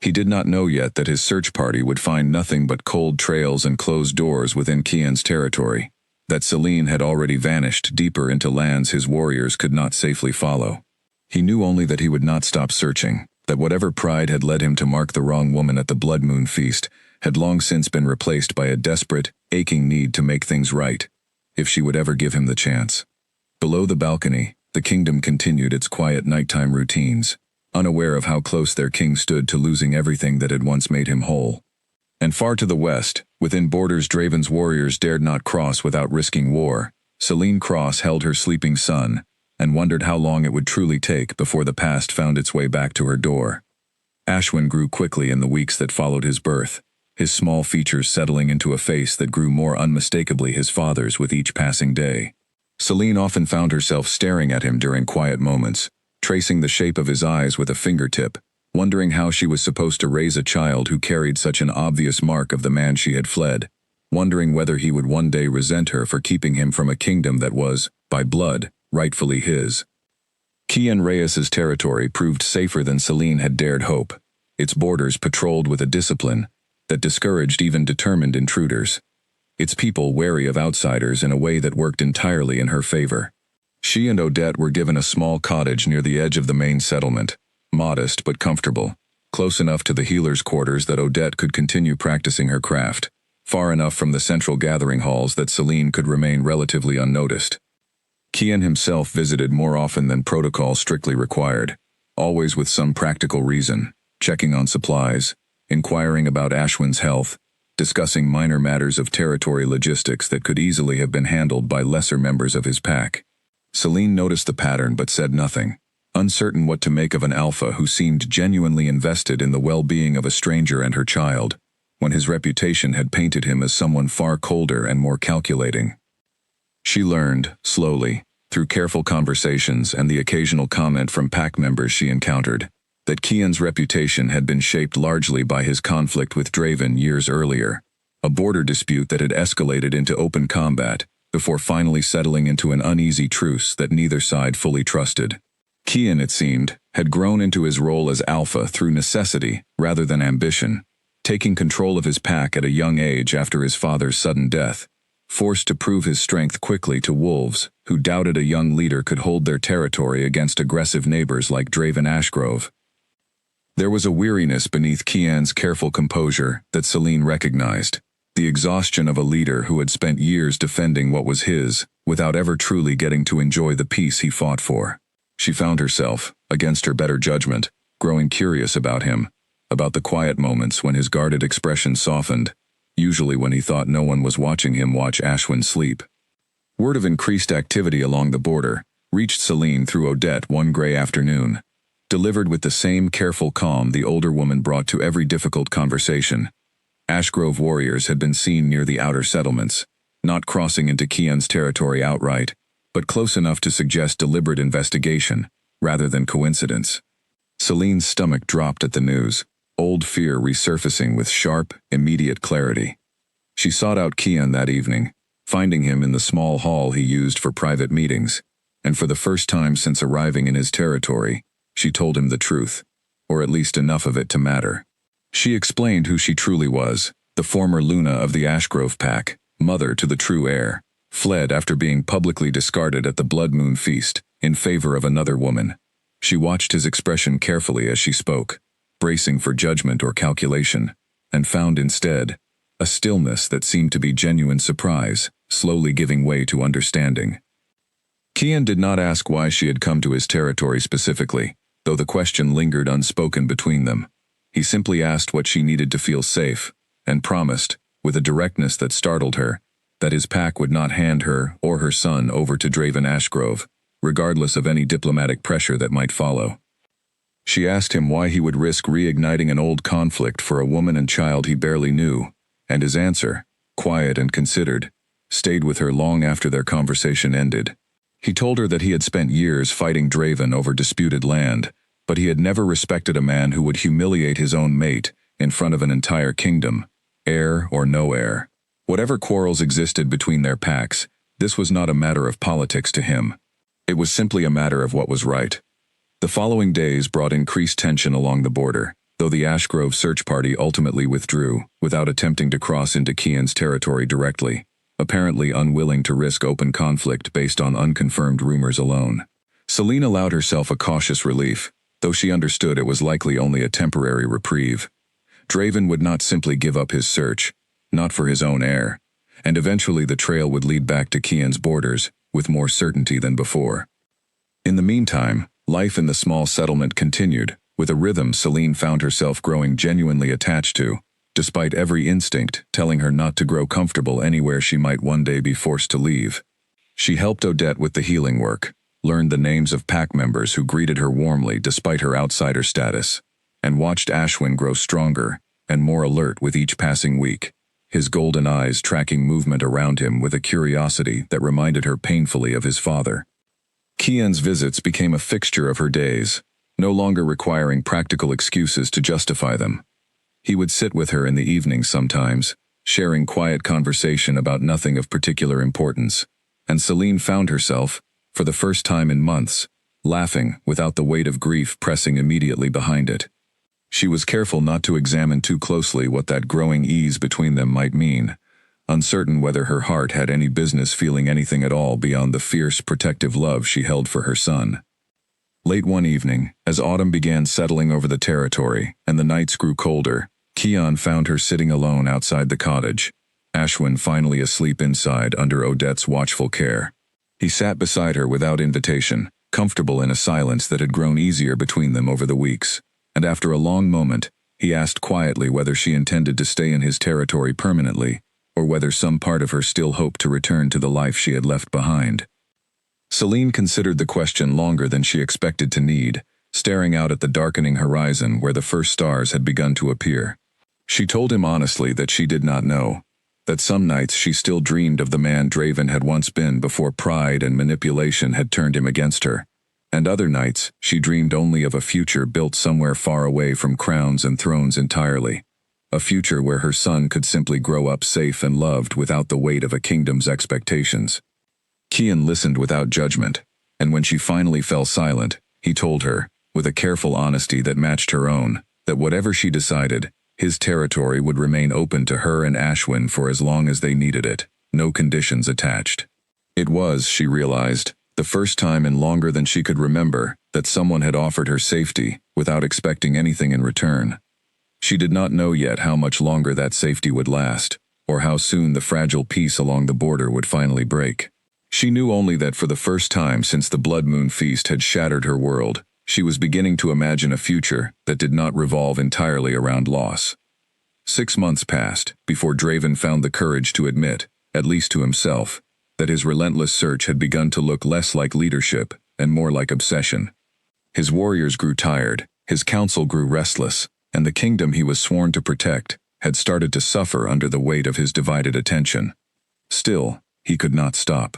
He did not know yet that his search party would find nothing but cold trails and closed doors within Kian's territory, that Celine had already vanished deeper into lands his warriors could not safely follow. He knew only that he would not stop searching, that whatever pride had led him to mark the wrong woman at the Blood Moon feast had long since been replaced by a desperate, aching need to make things right, if she would ever give him the chance. Below the balcony, the kingdom continued its quiet nighttime routines, unaware of how close their king stood to losing everything that had once made him whole. And far to the west, within borders Draven's warriors dared not cross without risking war, Celine Cross held her sleeping son, and wondered how long it would truly take before the past found its way back to her door. Ashwin grew quickly in the weeks that followed his birth, his small features settling into a face that grew more unmistakably his father's with each passing day. Celine often found herself staring at him during quiet moments, tracing the shape of his eyes with a fingertip, wondering how she was supposed to raise a child who carried such an obvious mark of the man she had fled, wondering whether he would one day resent her for keeping him from a kingdom that was, by blood, rightfully his. Kian Reyes's territory proved safer than Celine had dared hope, its borders patrolled with a discipline that discouraged even determined intruders, its people wary of outsiders in a way that worked entirely in her favor. She and Odette were given a small cottage near the edge of the main settlement, modest but comfortable, close enough to the healer's quarters that Odette could continue practicing her craft, far enough from the central gathering halls that Celine could remain relatively unnoticed. Kian himself visited more often than protocol strictly required, always with some practical reason, checking on supplies, inquiring about Ashwin's health, discussing minor matters of territory logistics that could easily have been handled by lesser members of his pack. Celine noticed the pattern but said nothing, uncertain what to make of an alpha who seemed genuinely invested in the well-being of a stranger and her child, when his reputation had painted him as someone far colder and more calculating. She learned, slowly, through careful conversations and the occasional comment from pack members she encountered, that Kian's reputation had been shaped largely by his conflict with Draven years earlier, a border dispute that had escalated into open combat, before finally settling into an uneasy truce that neither side fully trusted. Kian, it seemed, had grown into his role as alpha through necessity rather than ambition, taking control of his pack at a young age after his father's sudden death, forced to prove his strength quickly to wolves who doubted a young leader could hold their territory against aggressive neighbors like Draven Ashgrove. There was a weariness beneath Kian's careful composure that Celine recognized, the exhaustion of a leader who had spent years defending what was his, without ever truly getting to enjoy the peace he fought for. She found herself, against her better judgment, growing curious about him, about the quiet moments when his guarded expression softened, usually when he thought no one was watching him watch Ashwin sleep. Word of increased activity along the border reached Celine through Odette one gray afternoon, delivered with the same careful calm the older woman brought to every difficult conversation. Ashgrove warriors had been seen near the outer settlements, not crossing into Kian's territory outright, but close enough to suggest deliberate investigation, rather than coincidence. Celine's stomach dropped at the news, old fear resurfacing with sharp, immediate clarity. She sought out Kian that evening, finding him in the small hall he used for private meetings, and for the first time since arriving in his territory, she told him the truth, or at least enough of it to matter. She explained who she truly was, the former Luna of the Ashgrove pack, mother to the true heir, fled after being publicly discarded at the Blood Moon feast, in favor of another woman. She watched his expression carefully as she spoke, bracing for judgment or calculation, and found instead a stillness that seemed to be genuine surprise, slowly giving way to understanding. Kian did not ask why she had come to his territory specifically, though the question lingered unspoken between them. He simply asked what she needed to feel safe, and promised, with a directness that startled her, that his pack would not hand her or her son over to Draven Ashgrove, regardless of any diplomatic pressure that might follow. She asked him why he would risk reigniting an old conflict for a woman and child he barely knew, and his answer, quiet and considered, stayed with her long after their conversation ended. He told her that he had spent years fighting Draven over disputed land, but he had never respected a man who would humiliate his own mate in front of an entire kingdom, heir or no heir. Whatever quarrels existed between their packs, this was not a matter of politics to him. It was simply a matter of what was right. The following days brought increased tension along the border, though the Ashgrove search party ultimately withdrew, without attempting to cross into Kian's territory directly, apparently unwilling to risk open conflict based on unconfirmed rumors alone. Selene allowed herself a cautious relief, though she understood it was likely only a temporary reprieve. Draven would not simply give up his search, not for his own heir, and eventually the trail would lead back to Kian's borders, with more certainty than before. In the meantime, life in the small settlement continued, with a rhythm Selene found herself growing genuinely attached to, despite every instinct telling her not to grow comfortable anywhere she might one day be forced to leave. She helped Odette with the healing work, learned the names of pack members who greeted her warmly despite her outsider status, and watched Ashwin grow stronger and more alert with each passing week, his golden eyes tracking movement around him with a curiosity that reminded her painfully of his father. Kian's visits became a fixture of her days, no longer requiring practical excuses to justify them. He would sit with her in the evenings sometimes, sharing quiet conversation about nothing of particular importance, and Selene found herself, for the first time in months, laughing without the weight of grief pressing immediately behind it. She was careful not to examine too closely what that growing ease between them might mean, uncertain whether her heart had any business feeling anything at all beyond the fierce protective love she held for her son. Late one evening, as autumn began settling over the territory and the nights grew colder, Kian found her sitting alone outside the cottage, Ashwin finally asleep inside under Odette's watchful care. He sat beside her without invitation, comfortable in a silence that had grown easier between them over the weeks, and after a long moment, he asked quietly whether she intended to stay in his territory permanently, or whether some part of her still hoped to return to the life she had left behind. Selene considered the question longer than she expected to need, staring out at the darkening horizon where the first stars had begun to appear. She told him honestly that she did not know, that some nights she still dreamed of the man Draven had once been before pride and manipulation had turned him against her, and other nights she dreamed only of a future built somewhere far away from crowns and thrones entirely. A future where her son could simply grow up safe and loved without the weight of a kingdom's expectations. Kian listened without judgment, and when she finally fell silent, he told her, with a careful honesty that matched her own, that whatever she decided, his territory would remain open to her and Ashwin for as long as they needed it, no conditions attached. It was, she realized, the first time in longer than she could remember that someone had offered her safety without expecting anything in return. She did not know yet how much longer that safety would last, or how soon the fragile peace along the border would finally break. She knew only that for the first time since the Blood Moon Feast had shattered her world, she was beginning to imagine a future that did not revolve entirely around loss. 6 months passed before Draven found the courage to admit, at least to himself, that his relentless search had begun to look less like leadership and more like obsession. His warriors grew tired, his council grew restless, and the kingdom he was sworn to protect had started to suffer under the weight of his divided attention. Still, he could not stop.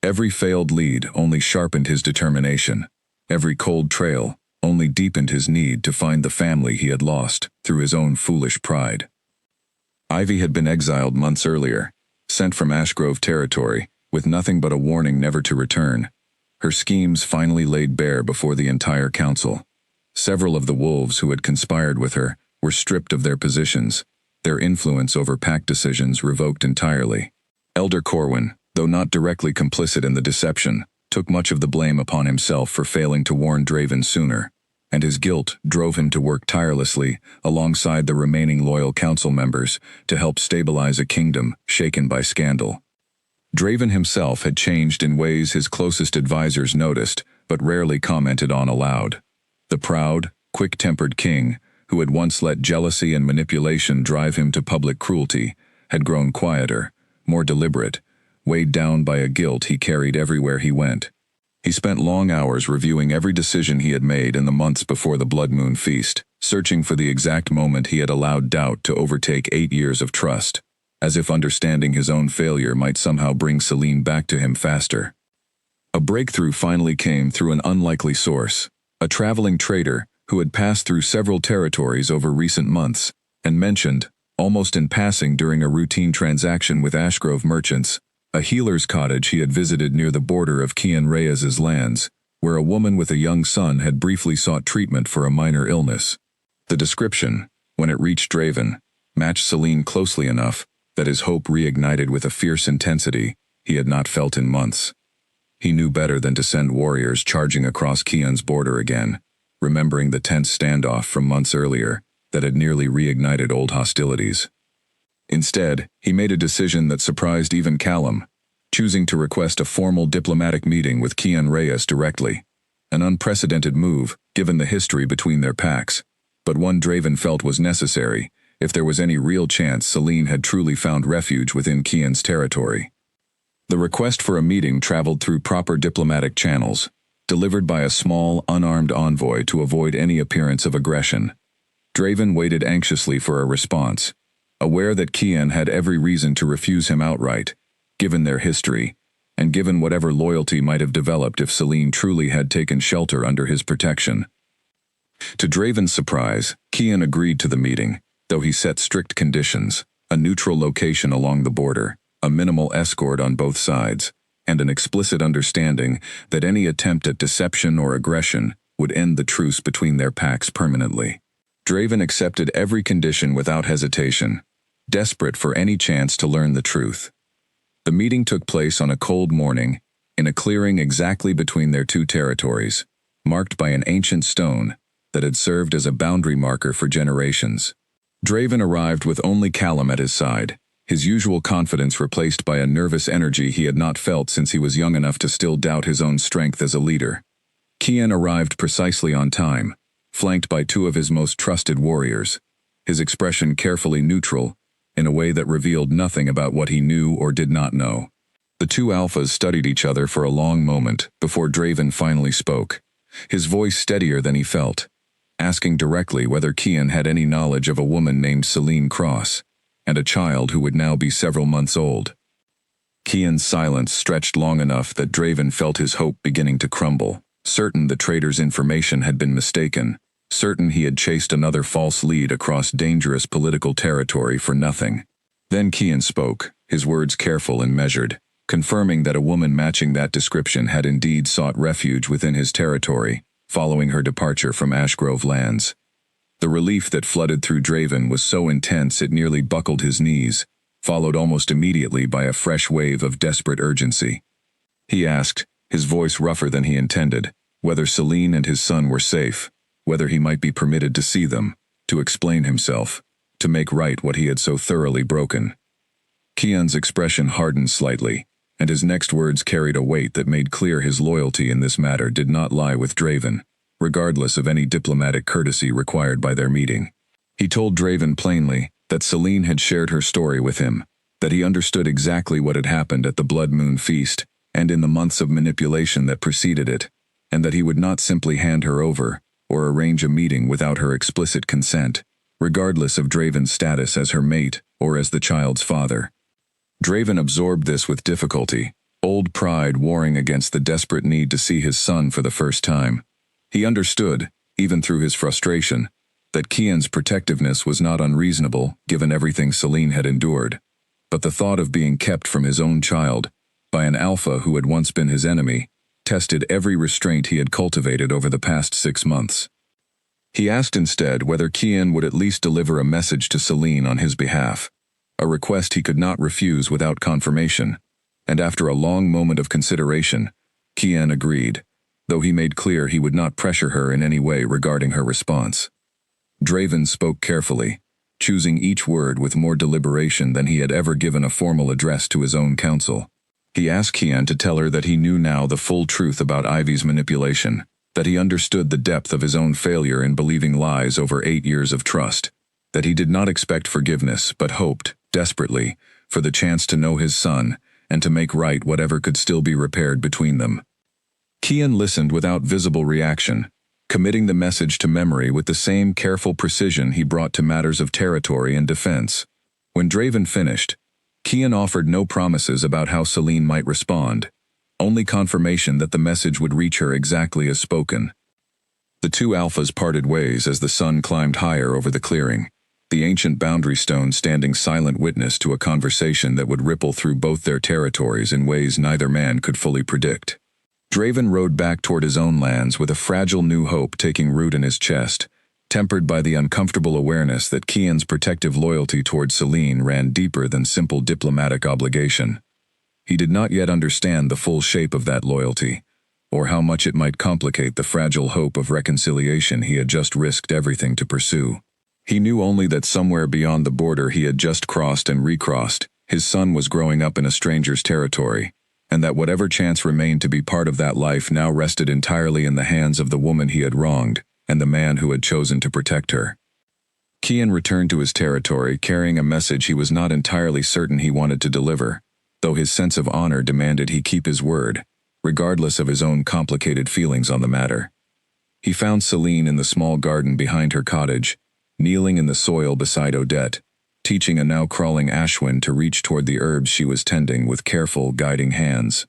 Every failed lead only sharpened his determination. Every cold trail only deepened his need to find the family he had lost through his own foolish pride. Ivy had been exiled months earlier, sent from Ashgrove territory, with nothing but a warning never to return. Her schemes finally laid bare before the entire council. Several of the wolves who had conspired with her were stripped of their positions, their influence over pack decisions revoked entirely. Elder Corwin, though not directly complicit in the deception, took much of the blame upon himself for failing to warn Draven sooner, and his guilt drove him to work tirelessly alongside the remaining loyal council members to help stabilize a kingdom shaken by scandal. Draven himself had changed in ways his closest advisors noticed, but rarely commented on aloud. The proud, quick-tempered king, who had once let jealousy and manipulation drive him to public cruelty, had grown quieter, more deliberate, weighed down by a guilt he carried everywhere he went. He spent long hours reviewing every decision he had made in the months before the Blood Moon feast, searching for the exact moment he had allowed doubt to overtake 8 years of trust, as if understanding his own failure might somehow bring Selene back to him faster. A breakthrough finally came through an unlikely source, a traveling trader who had passed through several territories over recent months, and mentioned, almost in passing during a routine transaction with Ashgrove merchants, a healer's cottage he had visited near the border of Kian Reyes's lands, where a woman with a young son had briefly sought treatment for a minor illness. The description, when it reached Draven, matched Selene closely enough that his hope reignited with a fierce intensity he had not felt in months. He knew better than to send warriors charging across Kian's border again, remembering the tense standoff from months earlier that had nearly reignited old hostilities. Instead, he made a decision that surprised even Callum, choosing to request a formal diplomatic meeting with Kian Reyes directly. An unprecedented move, given the history between their packs, but one Draven felt was necessary if there was any real chance Selene had truly found refuge within Kian's territory. The request for a meeting traveled through proper diplomatic channels, delivered by a small, unarmed envoy to avoid any appearance of aggression. Draven waited anxiously for a response, aware that Kian had every reason to refuse him outright, given their history, and given whatever loyalty might have developed if Selene truly had taken shelter under his protection. To Draven's surprise, Kian agreed to the meeting, though he set strict conditions: a neutral location along the border, a minimal escort on both sides, and an explicit understanding that any attempt at deception or aggression would end the truce between their packs permanently. Draven accepted every condition without hesitation, desperate for any chance to learn the truth. The meeting took place on a cold morning, in a clearing exactly between their two territories, marked by an ancient stone that had served as a boundary marker for generations. Draven arrived with only Callum at his side, his usual confidence replaced by a nervous energy he had not felt since he was young enough to still doubt his own strength as a leader. Kian arrived precisely on time, flanked by 2 of his most trusted warriors, his expression carefully neutral, in a way that revealed nothing about what he knew or did not know. The 2 alphas studied each other for a long moment before Draven finally spoke, his voice steadier than he felt, asking directly whether Kian had any knowledge of a woman named Selene Cross, and a child who would now be several months old. Kian's silence stretched long enough that Draven felt his hope beginning to crumble, certain the trader's information had been mistaken, certain he had chased another false lead across dangerous political territory for nothing. Then Kian spoke, his words careful and measured, confirming that a woman matching that description had indeed sought refuge within his territory, following her departure from Ashgrove lands. The relief that flooded through Draven was so intense it nearly buckled his knees, followed almost immediately by a fresh wave of desperate urgency. He asked, his voice rougher than he intended, whether Selene and his son were safe, whether he might be permitted to see them, to explain himself, to make right what he had so thoroughly broken. Kian's expression hardened slightly, and his next words carried a weight that made clear his loyalty in this matter did not lie with Draven, regardless of any diplomatic courtesy required by their meeting. He told Draven plainly that Selene had shared her story with him, that he understood exactly what had happened at the Blood Moon feast and in the months of manipulation that preceded it, and that he would not simply hand her over or arrange a meeting without her explicit consent, regardless of Draven's status as her mate or as the child's father. Draven absorbed this with difficulty, old pride warring against the desperate need to see his son for the first time. He understood, even through his frustration, that Kian's protectiveness was not unreasonable given everything Selene had endured, but the thought of being kept from his own child, by an alpha who had once been his enemy, tested every restraint he had cultivated over the past 6 months. He asked instead whether Kian would at least deliver a message to Selene on his behalf, a request he could not refuse without confirmation, and after a long moment of consideration, Kian agreed, though he made clear he would not pressure her in any way regarding her response. Draven spoke carefully, choosing each word with more deliberation than he had ever given a formal address to his own council. He asked Kian to tell her that he knew now the full truth about Ivy's manipulation, that he understood the depth of his own failure in believing lies over 8 years of trust, that he did not expect forgiveness but hoped, desperately, for the chance to know his son and to make right whatever could still be repaired between them. Kian listened without visible reaction, committing the message to memory with the same careful precision he brought to matters of territory and defense. When Draven finished, Kian offered no promises about how Celine might respond, only confirmation that the message would reach her exactly as spoken. The two alphas parted ways as the sun climbed higher over the clearing, the ancient boundary stone standing silent witness to a conversation that would ripple through both their territories in ways neither man could fully predict. Draven rode back toward his own lands with a fragile new hope taking root in his chest, tempered by the uncomfortable awareness that Kian's protective loyalty toward Celine ran deeper than simple diplomatic obligation. He did not yet understand the full shape of that loyalty, or how much it might complicate the fragile hope of reconciliation he had just risked everything to pursue. He knew only that somewhere beyond the border he had just crossed and recrossed, his son was growing up in a stranger's territory, and that whatever chance remained to be part of that life now rested entirely in the hands of the woman he had wronged, and the man who had chosen to protect her. Kian returned to his territory carrying a message he was not entirely certain he wanted to deliver, though his sense of honor demanded he keep his word, regardless of his own complicated feelings on the matter. He found Celine in the small garden behind her cottage, kneeling in the soil beside Odette, teaching a now crawling Ashwin to reach toward the herbs she was tending with careful, guiding hands.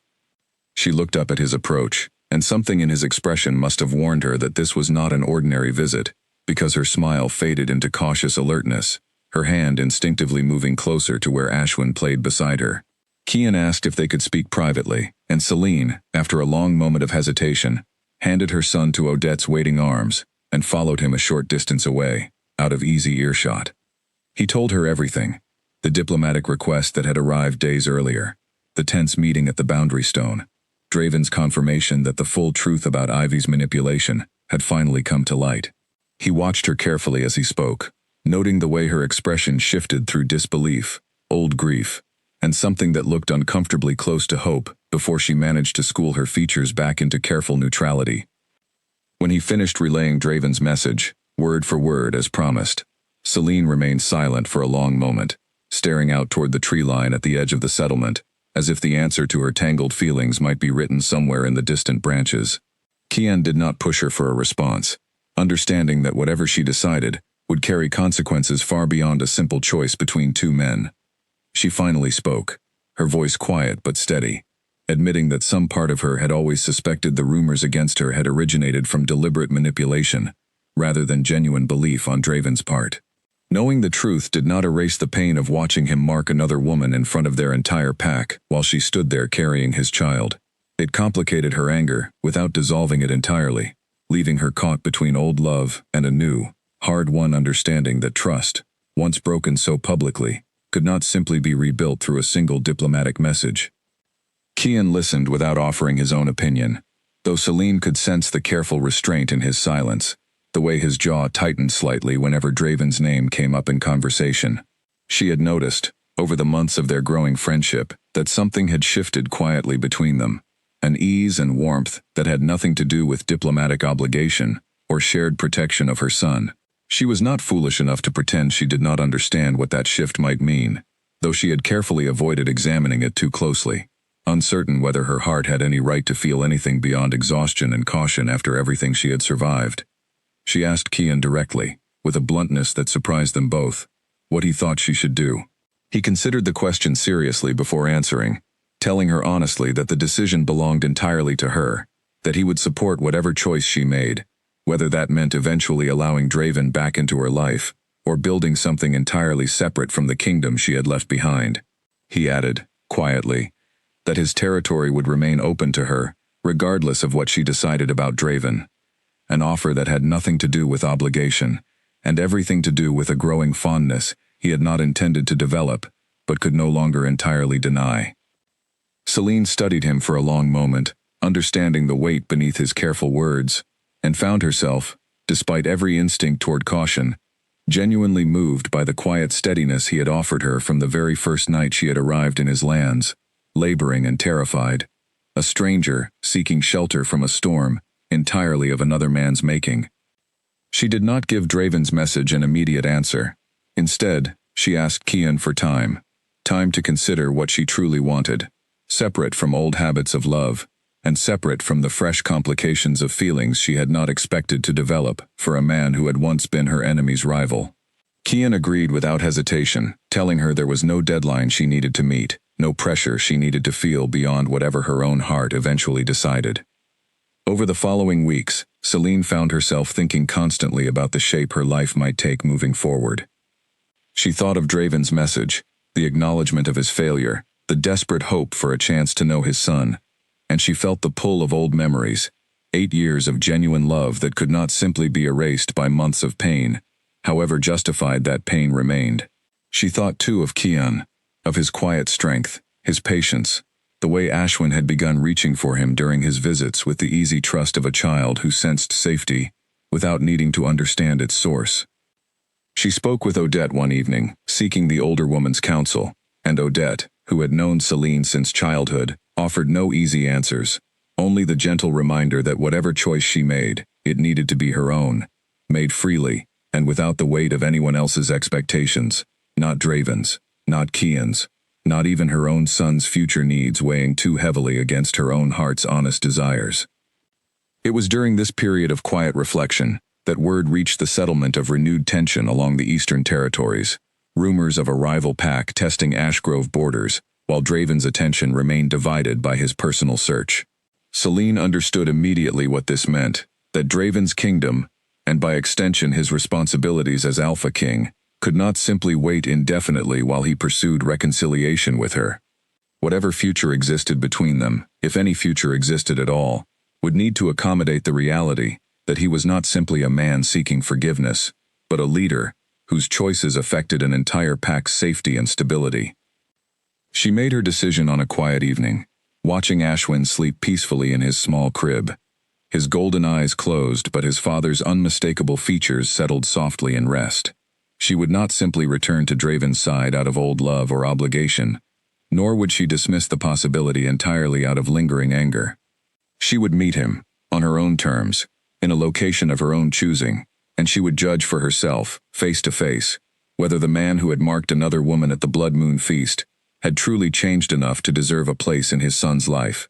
She looked up at his approach, and something in his expression must have warned her that this was not an ordinary visit, because her smile faded into cautious alertness, her hand instinctively moving closer to where Ashwin played beside her. Kian asked if they could speak privately, and Celine, after a long moment of hesitation, handed her son to Odette's waiting arms, and followed him a short distance away, out of easy earshot. He told her everything, the diplomatic request that had arrived days earlier, the tense meeting at the boundary stone, Draven's confirmation that the full truth about Ivy's manipulation had finally come to light. He watched her carefully as he spoke, noting the way her expression shifted through disbelief, old grief, and something that looked uncomfortably close to hope before she managed to school her features back into careful neutrality. When he finished relaying Draven's message, word for word as promised, Celine remained silent for a long moment, staring out toward the tree line at the edge of the settlement, as if the answer to her tangled feelings might be written somewhere in the distant branches. Kian did not push her for a response, understanding that whatever she decided would carry consequences far beyond a simple choice between two men. She finally spoke, her voice quiet but steady, admitting that some part of her had always suspected the rumors against her had originated from deliberate manipulation, rather than genuine belief on Draven's part. Knowing the truth did not erase the pain of watching him mark another woman in front of their entire pack while she stood there carrying his child. It complicated her anger without dissolving it entirely, leaving her caught between old love and a new, hard-won understanding that trust, once broken so publicly, could not simply be rebuilt through a single diplomatic message. Kian listened without offering his own opinion, though Celine could sense the careful restraint in his silence, the way his jaw tightened slightly whenever Draven's name came up in conversation. She had noticed, over the months of their growing friendship, that something had shifted quietly between them, an ease and warmth that had nothing to do with diplomatic obligation or shared protection of her son. She was not foolish enough to pretend she did not understand what that shift might mean, though she had carefully avoided examining it too closely, uncertain whether her heart had any right to feel anything beyond exhaustion and caution after everything she had survived. She asked Kian directly, with a bluntness that surprised them both, what he thought she should do. He considered the question seriously before answering, telling her honestly that the decision belonged entirely to her, that he would support whatever choice she made, whether that meant eventually allowing Draven back into her life, or building something entirely separate from the kingdom she had left behind. He added, quietly, that his territory would remain open to her, regardless of what she decided about Draven. An offer that had nothing to do with obligation, and everything to do with a growing fondness he had not intended to develop, but could no longer entirely deny. Celine studied him for a long moment, understanding the weight beneath his careful words, and found herself, despite every instinct toward caution, genuinely moved by the quiet steadiness he had offered her from the very first night she had arrived in his lands, laboring and terrified. A stranger, seeking shelter from a storm, entirely of another man's making. She did not give Draven's message an immediate answer. Instead, she asked Kian for time. Time to consider what she truly wanted, separate from old habits of love, and separate from the fresh complications of feelings she had not expected to develop for a man who had once been her enemy's rival. Kian agreed without hesitation, telling her there was no deadline she needed to meet, no pressure she needed to feel beyond whatever her own heart eventually decided. Over the following weeks, Celine found herself thinking constantly about the shape her life might take moving forward. She thought of Draven's message, the acknowledgement of his failure, the desperate hope for a chance to know his son, and she felt the pull of old memories, 8 years of genuine love that could not simply be erased by months of pain, however justified that pain remained. She thought too of Kian, of his quiet strength, his patience, the way Ashwin had begun reaching for him during his visits with the easy trust of a child who sensed safety, without needing to understand its source. She spoke with Odette one evening, seeking the older woman's counsel, and Odette, who had known Celine since childhood, offered no easy answers, only the gentle reminder that whatever choice she made, it needed to be her own, made freely, and without the weight of anyone else's expectations, not Draven's, not Kian's, not even her own son's future needs weighing too heavily against her own heart's honest desires. It was during this period of quiet reflection that word reached the settlement of renewed tension along the eastern territories, rumors of a rival pack testing Ashgrove borders, while Draven's attention remained divided by his personal search. Celine understood immediately what this meant, that Draven's kingdom, and by extension his responsibilities as Alpha King, could not simply wait indefinitely while he pursued reconciliation with her. Whatever future existed between them, if any future existed at all, would need to accommodate the reality that he was not simply a man seeking forgiveness, but a leader whose choices affected an entire pack's safety and stability. She made her decision on a quiet evening, watching Ashwin sleep peacefully in his small crib. His golden eyes closed, but his father's unmistakable features settled softly in rest. She would not simply return to Draven's side out of old love or obligation, nor would she dismiss the possibility entirely out of lingering anger. She would meet him, on her own terms, in a location of her own choosing, and she would judge for herself, face to face, whether the man who had marked another woman at the Blood Moon Feast had truly changed enough to deserve a place in his son's life.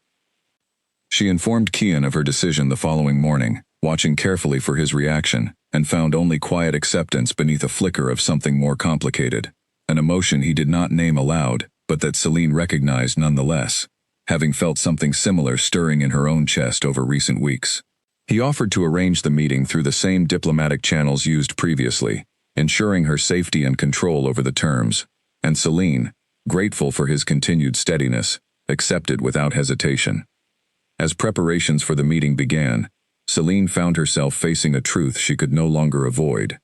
She informed Kian of her decision the following morning, watching carefully for his reaction, and found only quiet acceptance beneath a flicker of something more complicated, an emotion he did not name aloud, but that Celine recognized nonetheless, having felt something similar stirring in her own chest over recent weeks. He offered to arrange the meeting through the same diplomatic channels used previously, ensuring her safety and control over the terms, and Celine, grateful for his continued steadiness, accepted without hesitation. As preparations for the meeting began, Celine found herself facing a truth she could no longer avoid.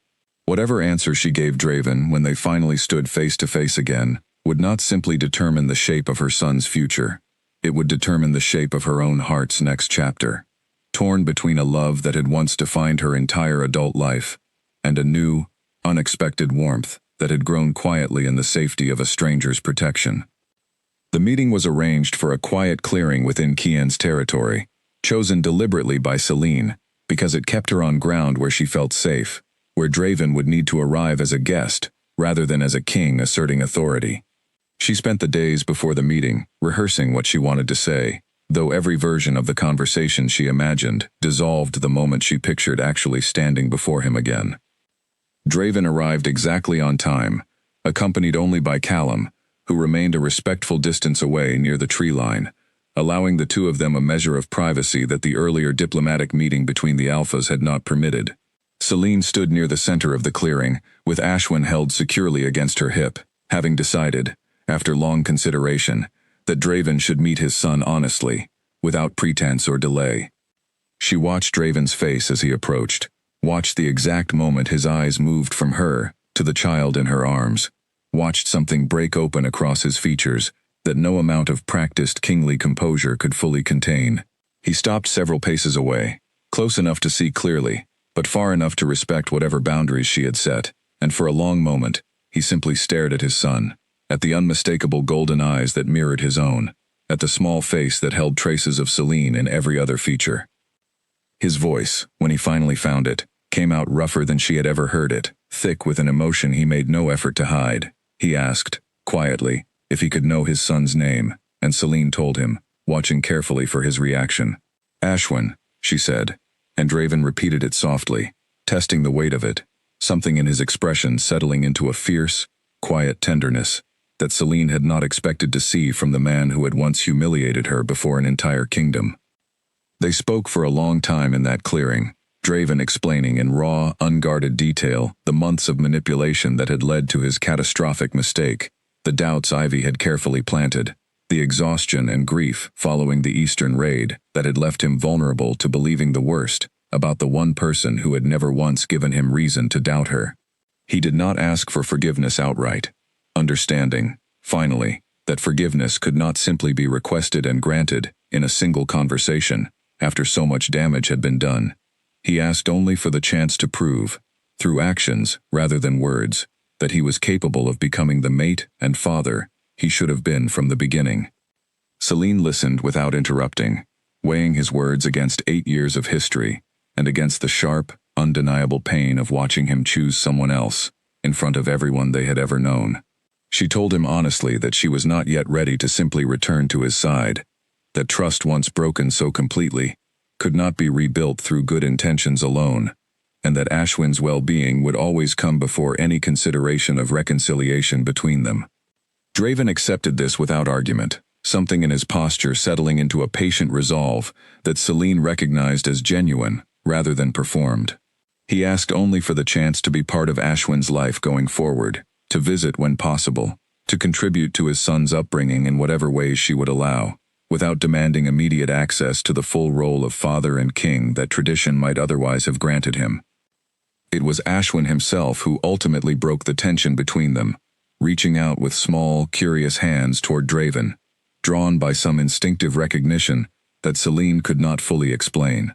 Whatever answer she gave Draven when they finally stood face to face again would not simply determine the shape of her son's future. It would determine the shape of her own heart's next chapter. Torn between a love that had once defined her entire adult life, and a new, unexpected warmth that had grown quietly in the safety of a stranger's protection. The meeting was arranged for a quiet clearing within Kian's territory, chosen deliberately by Celine, because it kept her on ground where she felt safe, where Draven would need to arrive as a guest, rather than as a king asserting authority. She spent the days before the meeting, rehearsing what she wanted to say, though every version of the conversation she imagined dissolved the moment she pictured actually standing before him again. Draven arrived exactly on time, accompanied only by Callum, who remained a respectful distance away near the tree line, allowing the two of them a measure of privacy that the earlier diplomatic meeting between the Alphas had not permitted. Celine stood near the center of the clearing, with Ashwin held securely against her hip, having decided, after long consideration, that Draven should meet his son honestly, without pretense or delay. She watched Draven's face as he approached, watched the exact moment his eyes moved from her to the child in her arms, watched something break open across his features that no amount of practiced kingly composure could fully contain. He stopped several paces away, close enough to see clearly, but far enough to respect whatever boundaries she had set, and for a long moment, he simply stared at his son, at the unmistakable golden eyes that mirrored his own, at the small face that held traces of Celine in every other feature. His voice, when he finally found it, came out rougher than she had ever heard it, thick with an emotion he made no effort to hide. He asked, quietly, if he could know his son's name, and Celine told him, watching carefully for his reaction. "Ashwin," she said, and Draven repeated it softly, testing the weight of it, something in his expression settling into a fierce, quiet tenderness that Celine had not expected to see from the man who had once humiliated her before an entire kingdom. They spoke for a long time in that clearing, Draven explaining in raw, unguarded detail the months of manipulation that had led to his catastrophic mistake, the doubts Ivy had carefully planted, the exhaustion and grief following the Eastern raid that had left him vulnerable to believing the worst about the one person who had never once given him reason to doubt her. He did not ask for forgiveness outright, understanding, finally, that forgiveness could not simply be requested and granted in a single conversation after so much damage had been done. He asked only for the chance to prove, through actions rather than words, that he was capable of becoming the mate and father he should have been from the beginning. Celine listened without interrupting, weighing his words against 8 years of history and against the sharp, undeniable pain of watching him choose someone else in front of everyone they had ever known. She told him honestly that she was not yet ready to simply return to his side, that trust once broken so completely could not be rebuilt through good intentions alone, and that Ashwin's well-being would always come before any consideration of reconciliation between them. Draven accepted this without argument, something in his posture settling into a patient resolve that Celine recognized as genuine rather than performed. He asked only for the chance to be part of Ashwin's life going forward, to visit when possible, to contribute to his son's upbringing in whatever ways she would allow, without demanding immediate access to the full role of father and king that tradition might otherwise have granted him. It was Ashwin himself who ultimately broke the tension between them, reaching out with small, curious hands toward Draven, drawn by some instinctive recognition that Celine could not fully explain.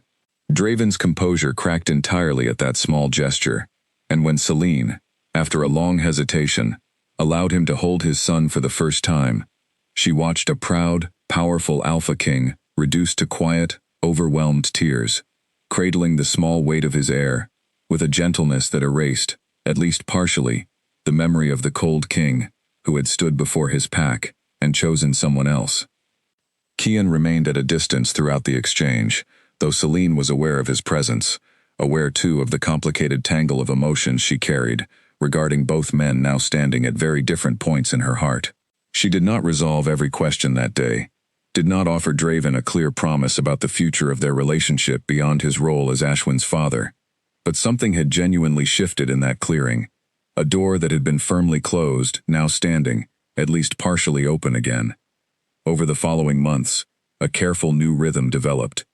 Draven's composure cracked entirely at that small gesture, and when Celine, after a long hesitation, allowed him to hold his son for the first time, she watched a proud, powerful alpha king reduced to quiet, overwhelmed tears, cradling the small weight of his heir, with a gentleness that erased, at least partially, the memory of the cold king who had stood before his pack and chosen someone else. Kian remained at a distance throughout the exchange, though Celine was aware of his presence, aware too of the complicated tangle of emotions she carried, regarding both men now standing at very different points in her heart. She did not resolve every question that day, did not offer Draven a clear promise about the future of their relationship beyond his role as Ashwin's father, but something had genuinely shifted in that clearing, a door that had been firmly closed, now standing, at least partially open again. Over the following months, a careful new rhythm developed.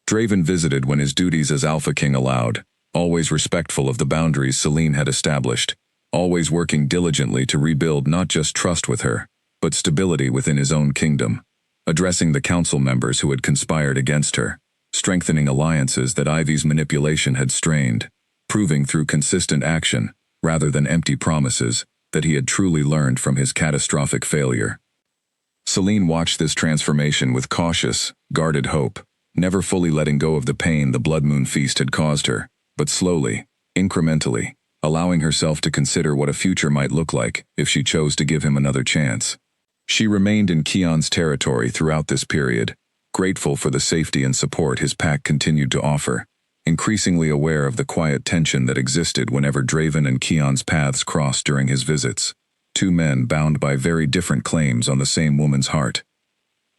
Draven visited when his duties as Alpha King allowed, always respectful of the boundaries Celine had established, always working diligently to rebuild not just trust with her, but stability within his own kingdom, addressing the council members who had conspired against her, strengthening alliances that Ivy's manipulation had strained, proving through consistent action, rather than empty promises, that he had truly learned from his catastrophic failure. Celine watched this transformation with cautious, guarded hope, never fully letting go of the pain the Blood Moon Feast had caused her, but slowly, incrementally, allowing herself to consider what a future might look like if she chose to give him another chance. She remained in Kian's territory throughout this period, grateful for the safety and support his pack continued to offer, increasingly aware of the quiet tension that existed whenever Draven and Kian's paths crossed during his visits, two men bound by very different claims on the same woman's heart.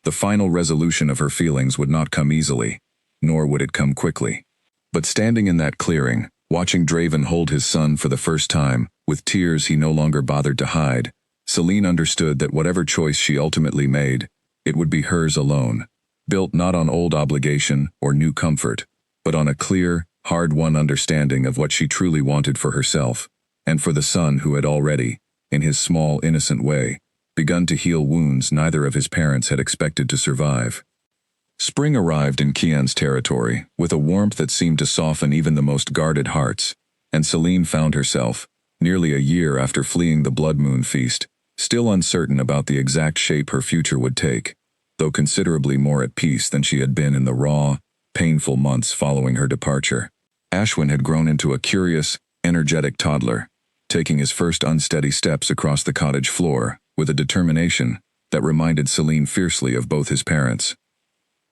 The final resolution of her feelings would not come easily, nor would it come quickly. But standing in that clearing, watching Draven hold his son for the first time, with tears he no longer bothered to hide, Celine understood that whatever choice she ultimately made, it would be hers alone, built not on old obligation or new comfort, but on a clear, hard-won understanding of what she truly wanted for herself, and for the son who had already, in his small, innocent way, begun to heal wounds neither of his parents had expected to survive. Spring arrived in Kian's territory, with a warmth that seemed to soften even the most guarded hearts, and Celine found herself, nearly a year after fleeing the Blood Moon Feast, still uncertain about the exact shape her future would take, though considerably more at peace than she had been in the raw, painful months following her departure. Ashwin had grown into a curious, energetic toddler, taking his first unsteady steps across the cottage floor with a determination that reminded Celine fiercely of both his parents.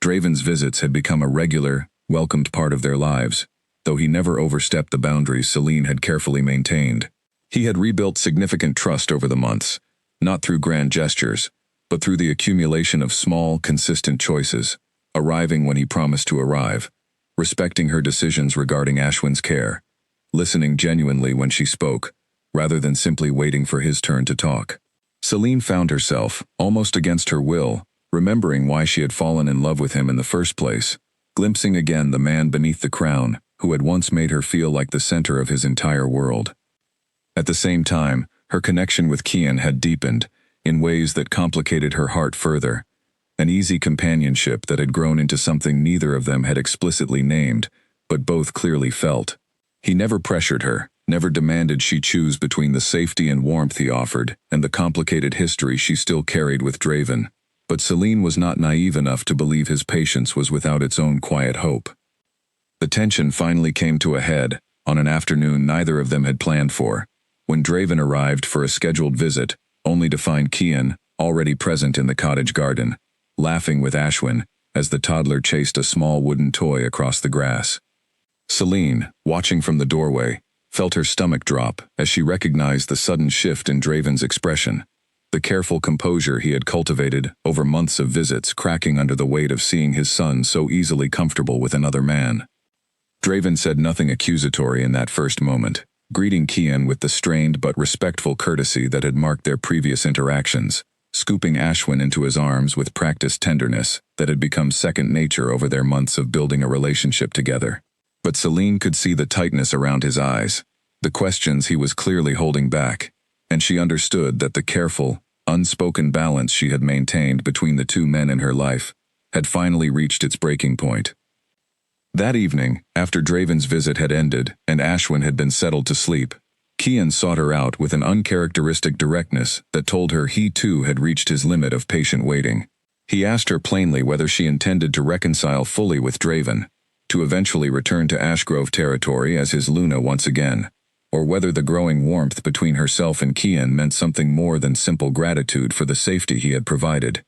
Draven's visits had become a regular, welcomed part of their lives, though he never overstepped the boundaries Celine had carefully maintained. He had rebuilt significant trust over the months, not through grand gestures, but through the accumulation of small, consistent choices, arriving when he promised to arrive, respecting her decisions regarding Ashwin's care, listening genuinely when she spoke, rather than simply waiting for his turn to talk. Celine found herself, almost against her will, remembering why she had fallen in love with him in the first place, glimpsing again the man beneath the crown who had once made her feel like the center of his entire world. At the same time, her connection with Kian had deepened, in ways that complicated her heart further, an easy companionship that had grown into something neither of them had explicitly named, but both clearly felt. He never pressured her, never demanded she choose between the safety and warmth he offered and the complicated history she still carried with Draven, but Celine was not naive enough to believe his patience was without its own quiet hope. The tension finally came to a head, on an afternoon neither of them had planned for, when Draven arrived for a scheduled visit, only to find Kian, already present in the cottage garden, laughing with Ashwin as the toddler chased a small wooden toy across the grass. Celine, watching from the doorway, felt her stomach drop as she recognized the sudden shift in Draven's expression, the careful composure he had cultivated over months of visits cracking under the weight of seeing his son so easily comfortable with another man. Draven said nothing accusatory in that first moment, greeting Kian with the strained but respectful courtesy that had marked their previous interactions, scooping Ashwin into his arms with practiced tenderness that had become second nature over their months of building a relationship together. But Celine could see the tightness around his eyes, the questions he was clearly holding back, and she understood that the careful, unspoken balance she had maintained between the two men in her life had finally reached its breaking point. That evening, after Draven's visit had ended and Ashwin had been settled to sleep, Kian sought her out with an uncharacteristic directness that told her he too had reached his limit of patient waiting. He asked her plainly whether she intended to reconcile fully with Draven, to eventually return to Ashgrove territory as his Luna once again, or whether the growing warmth between herself and Kian meant something more than simple gratitude for the safety he had provided.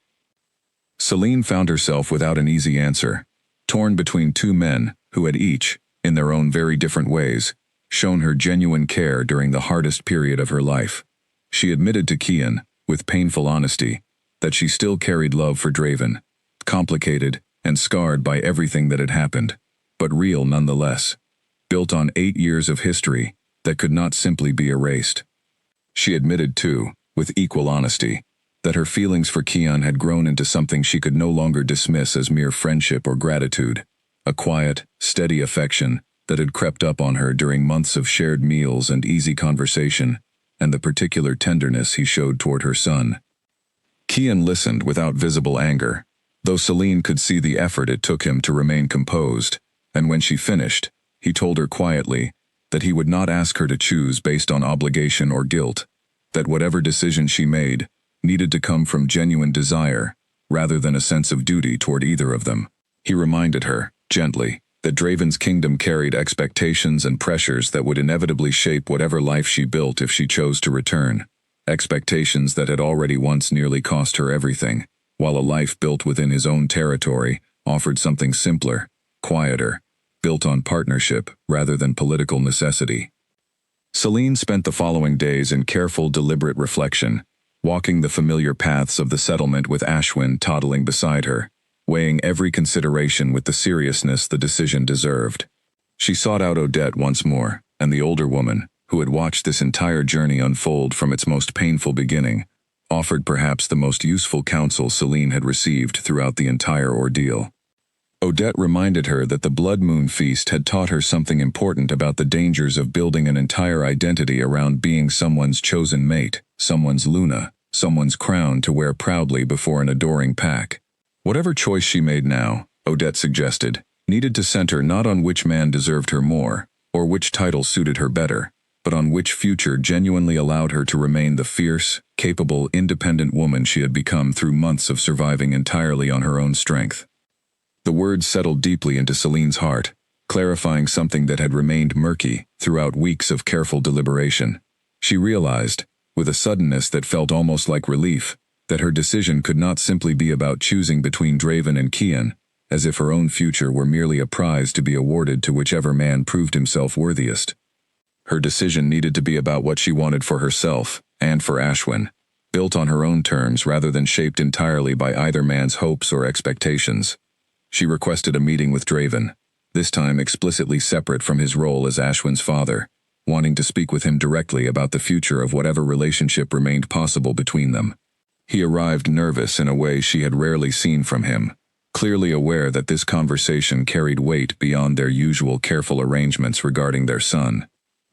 Celine found herself without an easy answer, torn between two men who had each, in their own very different ways, shown her genuine care during the hardest period of her life. She admitted to Kian, with painful honesty, that she still carried love for Draven, complicated and scarred by everything that had happened, but real nonetheless, built on 8 years of history that could not simply be erased. She admitted, too, with equal honesty, that her feelings for Kian had grown into something she could no longer dismiss as mere friendship or gratitude, a quiet, steady affection that had crept up on her during months of shared meals and easy conversation, and the particular tenderness he showed toward her son. Kian listened without visible anger, though Celine could see the effort it took him to remain composed, and when she finished, he told her quietly that he would not ask her to choose based on obligation or guilt, that whatever decision she made needed to come from genuine desire, rather than a sense of duty toward either of them. He reminded her, gently, that Draven's kingdom carried expectations and pressures that would inevitably shape whatever life she built if she chose to return, expectations that had already once nearly cost her everything, while a life built within his own territory offered something simpler, quieter, built on partnership rather than political necessity. Celine spent the following days in careful, deliberate reflection, walking the familiar paths of the settlement with Ashwin toddling beside her, weighing every consideration with the seriousness the decision deserved. She sought out Odette once more, and the older woman, who had watched this entire journey unfold from its most painful beginning, offered perhaps the most useful counsel Celine had received throughout the entire ordeal. Odette reminded her that the Blood Moon Feast had taught her something important about the dangers of building an entire identity around being someone's chosen mate, someone's Luna, someone's crown to wear proudly before an adoring pack. Whatever choice she made now, Odette suggested, needed to center not on which man deserved her more, or which title suited her better, but on which future genuinely allowed her to remain the fierce, capable, independent woman she had become through months of surviving entirely on her own strength. The words settled deeply into Celine's heart, clarifying something that had remained murky throughout weeks of careful deliberation. She realized, with a suddenness that felt almost like relief, that her decision could not simply be about choosing between Draven and Kian, as if her own future were merely a prize to be awarded to whichever man proved himself worthiest. Her decision needed to be about what she wanted for herself and for Ashwin, built on her own terms rather than shaped entirely by either man's hopes or expectations. She requested a meeting with Draven, this time explicitly separate from his role as Ashwin's father, wanting to speak with him directly about the future of whatever relationship remained possible between them. He arrived nervous in a way she had rarely seen from him, clearly aware that this conversation carried weight beyond their usual careful arrangements regarding their son.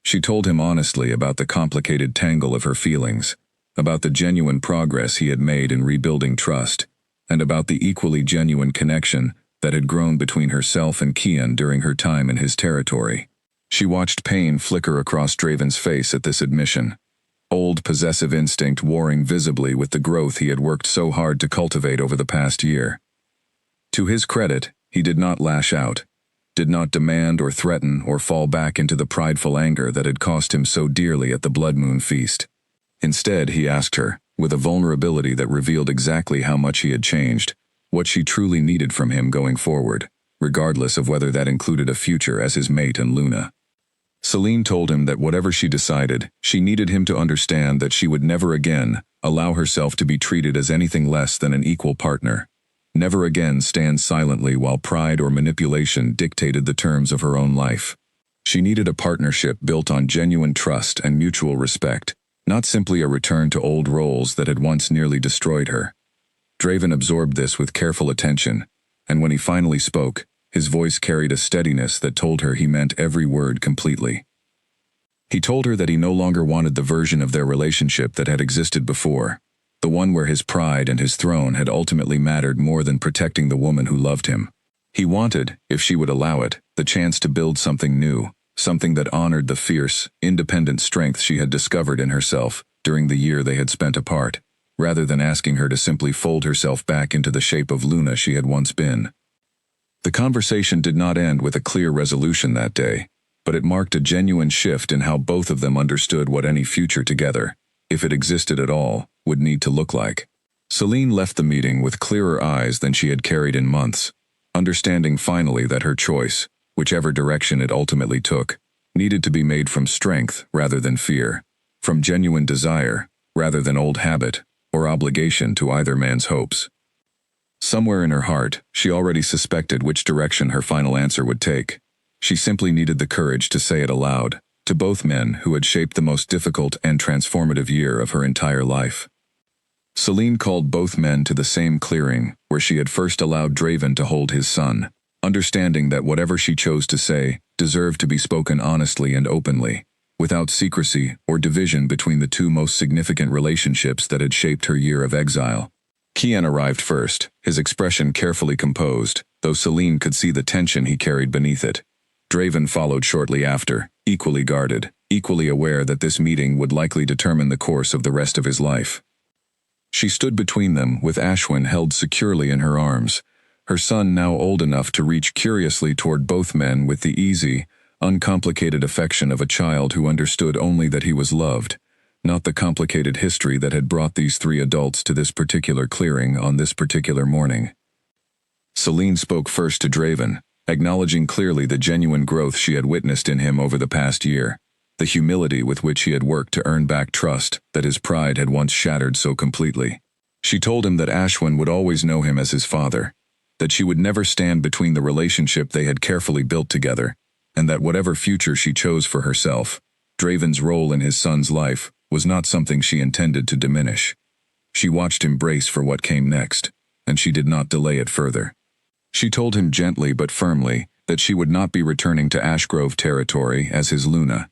She told him honestly about the complicated tangle of her feelings, about the genuine progress he had made in rebuilding trust, and about the equally genuine connection that had grown between herself and Kian during her time in his territory. She watched pain flicker across Draven's face at this admission, old possessive instinct warring visibly with the growth he had worked so hard to cultivate over the past year. To his credit, he did not lash out, did not demand or threaten or fall back into the prideful anger that had cost him so dearly at the Blood Moon feast. Instead, he asked her, with a vulnerability that revealed exactly how much he had changed, what she truly needed from him going forward, regardless of whether that included a future as his mate and Luna. Celine told him that whatever she decided, she needed him to understand that she would never again allow herself to be treated as anything less than an equal partner. Never again stand silently while pride or manipulation dictated the terms of her own life. She needed a partnership built on genuine trust and mutual respect, not simply a return to old roles that had once nearly destroyed her. Draven absorbed this with careful attention, and when he finally spoke, his voice carried a steadiness that told her he meant every word completely. He told her that he no longer wanted the version of their relationship that had existed before, the one where his pride and his throne had ultimately mattered more than protecting the woman who loved him. He wanted, if she would allow it, the chance to build something new, something that honored the fierce, independent strength she had discovered in herself during the year they had spent apart, rather than asking her to simply fold herself back into the shape of Luna she had once been. The conversation did not end with a clear resolution that day, but it marked a genuine shift in how both of them understood what any future together, if it existed at all, would need to look like. Celine left the meeting with clearer eyes than she had carried in months, understanding finally that her choice, whichever direction it ultimately took, needed to be made from strength rather than fear, from genuine desire rather than old habit or obligation to either man's hopes. Somewhere in her heart, she already suspected which direction her final answer would take. She simply needed the courage to say it aloud, to both men who had shaped the most difficult and transformative year of her entire life. Celine called both men to the same clearing where she had first allowed Draven to hold his son, understanding that whatever she chose to say deserved to be spoken honestly and openly, without secrecy or division between the two most significant relationships that had shaped her year of exile. Kian arrived first, his expression carefully composed, though Celine could see the tension he carried beneath it. Draven followed shortly after, equally guarded, equally aware that this meeting would likely determine the course of the rest of his life. She stood between them with Ashwin held securely in her arms, her son now old enough to reach curiously toward both men with the easy, uncomplicated affection of a child who understood only that he was loved, not the complicated history that had brought these three adults to this particular clearing on this particular morning. Celine spoke first to Draven, acknowledging clearly the genuine growth she had witnessed in him over the past year, the humility with which he had worked to earn back trust that his pride had once shattered so completely. She told him that Ashwin would always know him as his father, that she would never stand between the relationship they had carefully built together, and that whatever future she chose for herself, Draven's role in his son's life was not something she intended to diminish. She watched him brace for what came next, and she did not delay it further. She told him gently but firmly that she would not be returning to Ashgrove territory as his Luna,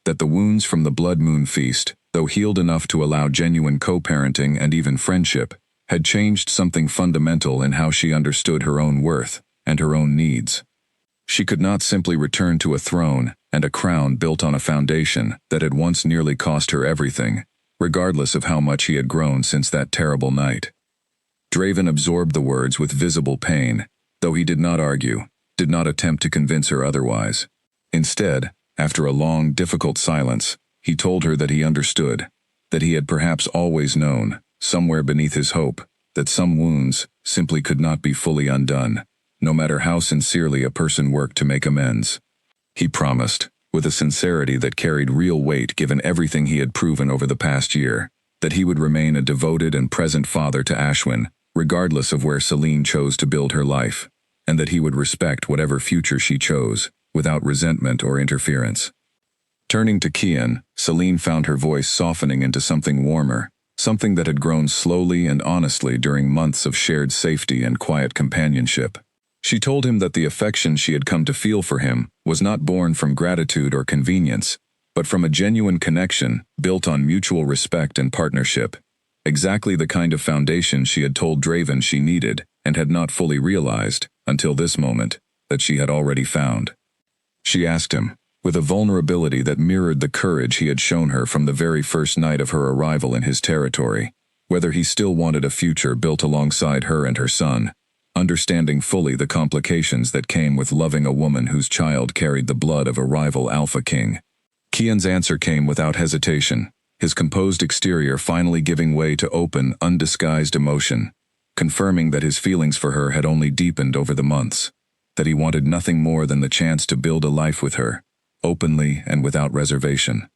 that the wounds from the Blood Moon feast, though healed enough to allow genuine co-parenting and even friendship, had changed something fundamental in how she understood her own worth and her own needs. She could not simply return to a throne and a crown built on a foundation that had once nearly cost her everything, regardless of how much he had grown since that terrible night. Draven absorbed the words with visible pain, though he did not argue, did not attempt to convince her otherwise. Instead, after a long, difficult silence, he told her that he understood, that he had perhaps always known, somewhere beneath his hope, that some wounds simply could not be fully undone, no matter how sincerely a person worked to make amends. He promised, with a sincerity that carried real weight given everything he had proven over the past year, that he would remain a devoted and present father to Ashwin, regardless of where Selene chose to build her life, and that he would respect whatever future she chose, without resentment or interference. Turning to Kian, Selene found her voice softening into something warmer, something that had grown slowly and honestly during months of shared safety and quiet companionship. She told him that the affection she had come to feel for him was not born from gratitude or convenience, but from a genuine connection built on mutual respect and partnership, exactly the kind of foundation she had told Draven she needed and had not fully realized, until this moment, that she had already found. She asked him, with a vulnerability that mirrored the courage he had shown her from the very first night of her arrival in his territory, whether he still wanted a future built alongside her and her son, understanding fully the complications that came with loving a woman whose child carried the blood of a rival Alpha King. Kian's answer came without hesitation, his composed exterior finally giving way to open, undisguised emotion, confirming that his feelings for her had only deepened over the months, that he wanted nothing more than the chance to build a life with her, openly and without reservation.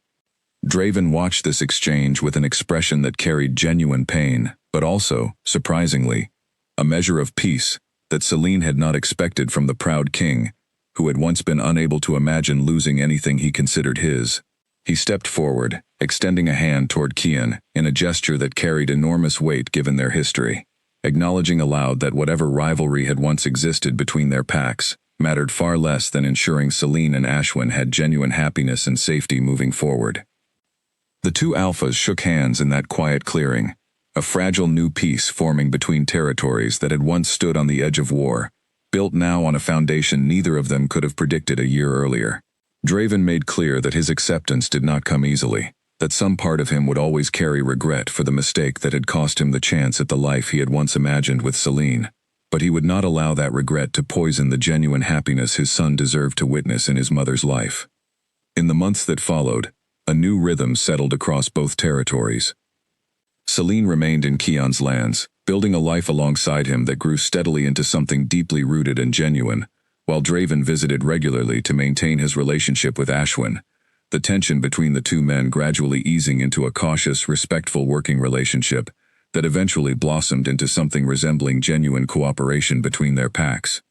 Draven watched this exchange with an expression that carried genuine pain, but also, surprisingly, a measure of peace that Selene had not expected from the proud king, who had once been unable to imagine losing anything he considered his. He stepped forward, extending a hand toward Kian in a gesture that carried enormous weight given their history, acknowledging aloud that whatever rivalry had once existed between their packs mattered far less than ensuring Selene and Ashwin had genuine happiness and safety moving forward. The two alphas shook hands in that quiet clearing, a fragile new peace forming between territories that had once stood on the edge of war, built now on a foundation neither of them could have predicted a year earlier. Draven made clear that his acceptance did not come easily, that some part of him would always carry regret for the mistake that had cost him the chance at the life he had once imagined with Selene, but he would not allow that regret to poison the genuine happiness his son deserved to witness in his mother's life. In the months that followed, a new rhythm settled across both territories. Selene remained in Kian's lands, building a life alongside him that grew steadily into something deeply rooted and genuine, while Draven visited regularly to maintain his relationship with Ashwin, the tension between the two men gradually easing into a cautious, respectful working relationship that eventually blossomed into something resembling genuine cooperation between their packs.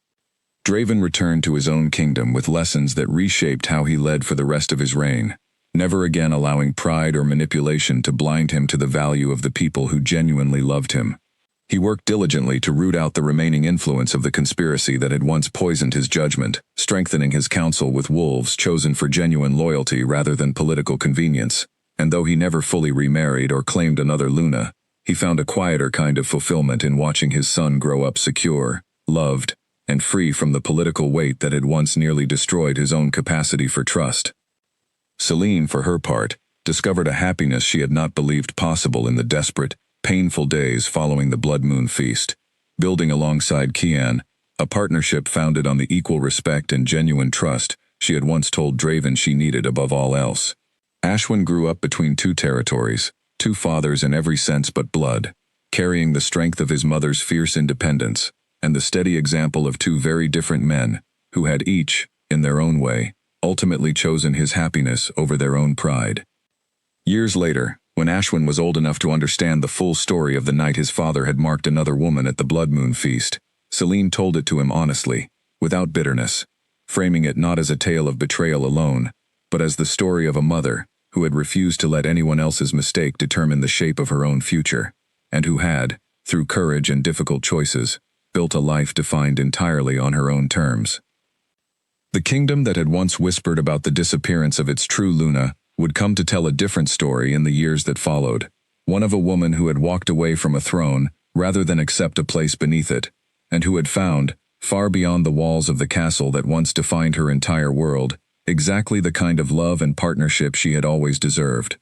Draven returned to his own kingdom with lessons that reshaped how he led for the rest of his reign, never again allowing pride or manipulation to blind him to the value of the people who genuinely loved him. He worked diligently to root out the remaining influence of the conspiracy that had once poisoned his judgment, strengthening his council with wolves chosen for genuine loyalty rather than political convenience, and though he never fully remarried or claimed another Luna, he found a quieter kind of fulfillment in watching his son grow up secure, loved, and free from the political weight that had once nearly destroyed his own capacity for trust. Selene, for her part, discovered a happiness she had not believed possible in the desperate, painful days following the Blood Moon Feast, building alongside Kian, a partnership founded on the equal respect and genuine trust she had once told Draven she needed above all else. Ashwin grew up between two territories, two fathers in every sense but blood, carrying the strength of his mother's fierce independence and the steady example of two very different men who had each, in their own way, ultimately chosen his happiness over their own pride. Years later, when Ashwin was old enough to understand the full story of the night his father had marked another woman at the Blood Moon Feast, Selene told it to him honestly, without bitterness, framing it not as a tale of betrayal alone, but as the story of a mother who had refused to let anyone else's mistake determine the shape of her own future, and who had, through courage and difficult choices, built a life defined entirely on her own terms. The kingdom that had once whispered about the disappearance of its true Luna would come to tell a different story in the years that followed, one of a woman who had walked away from a throne rather than accept a place beneath it, and who had found, far beyond the walls of the castle that once defined her entire world, exactly the kind of love and partnership she had always deserved.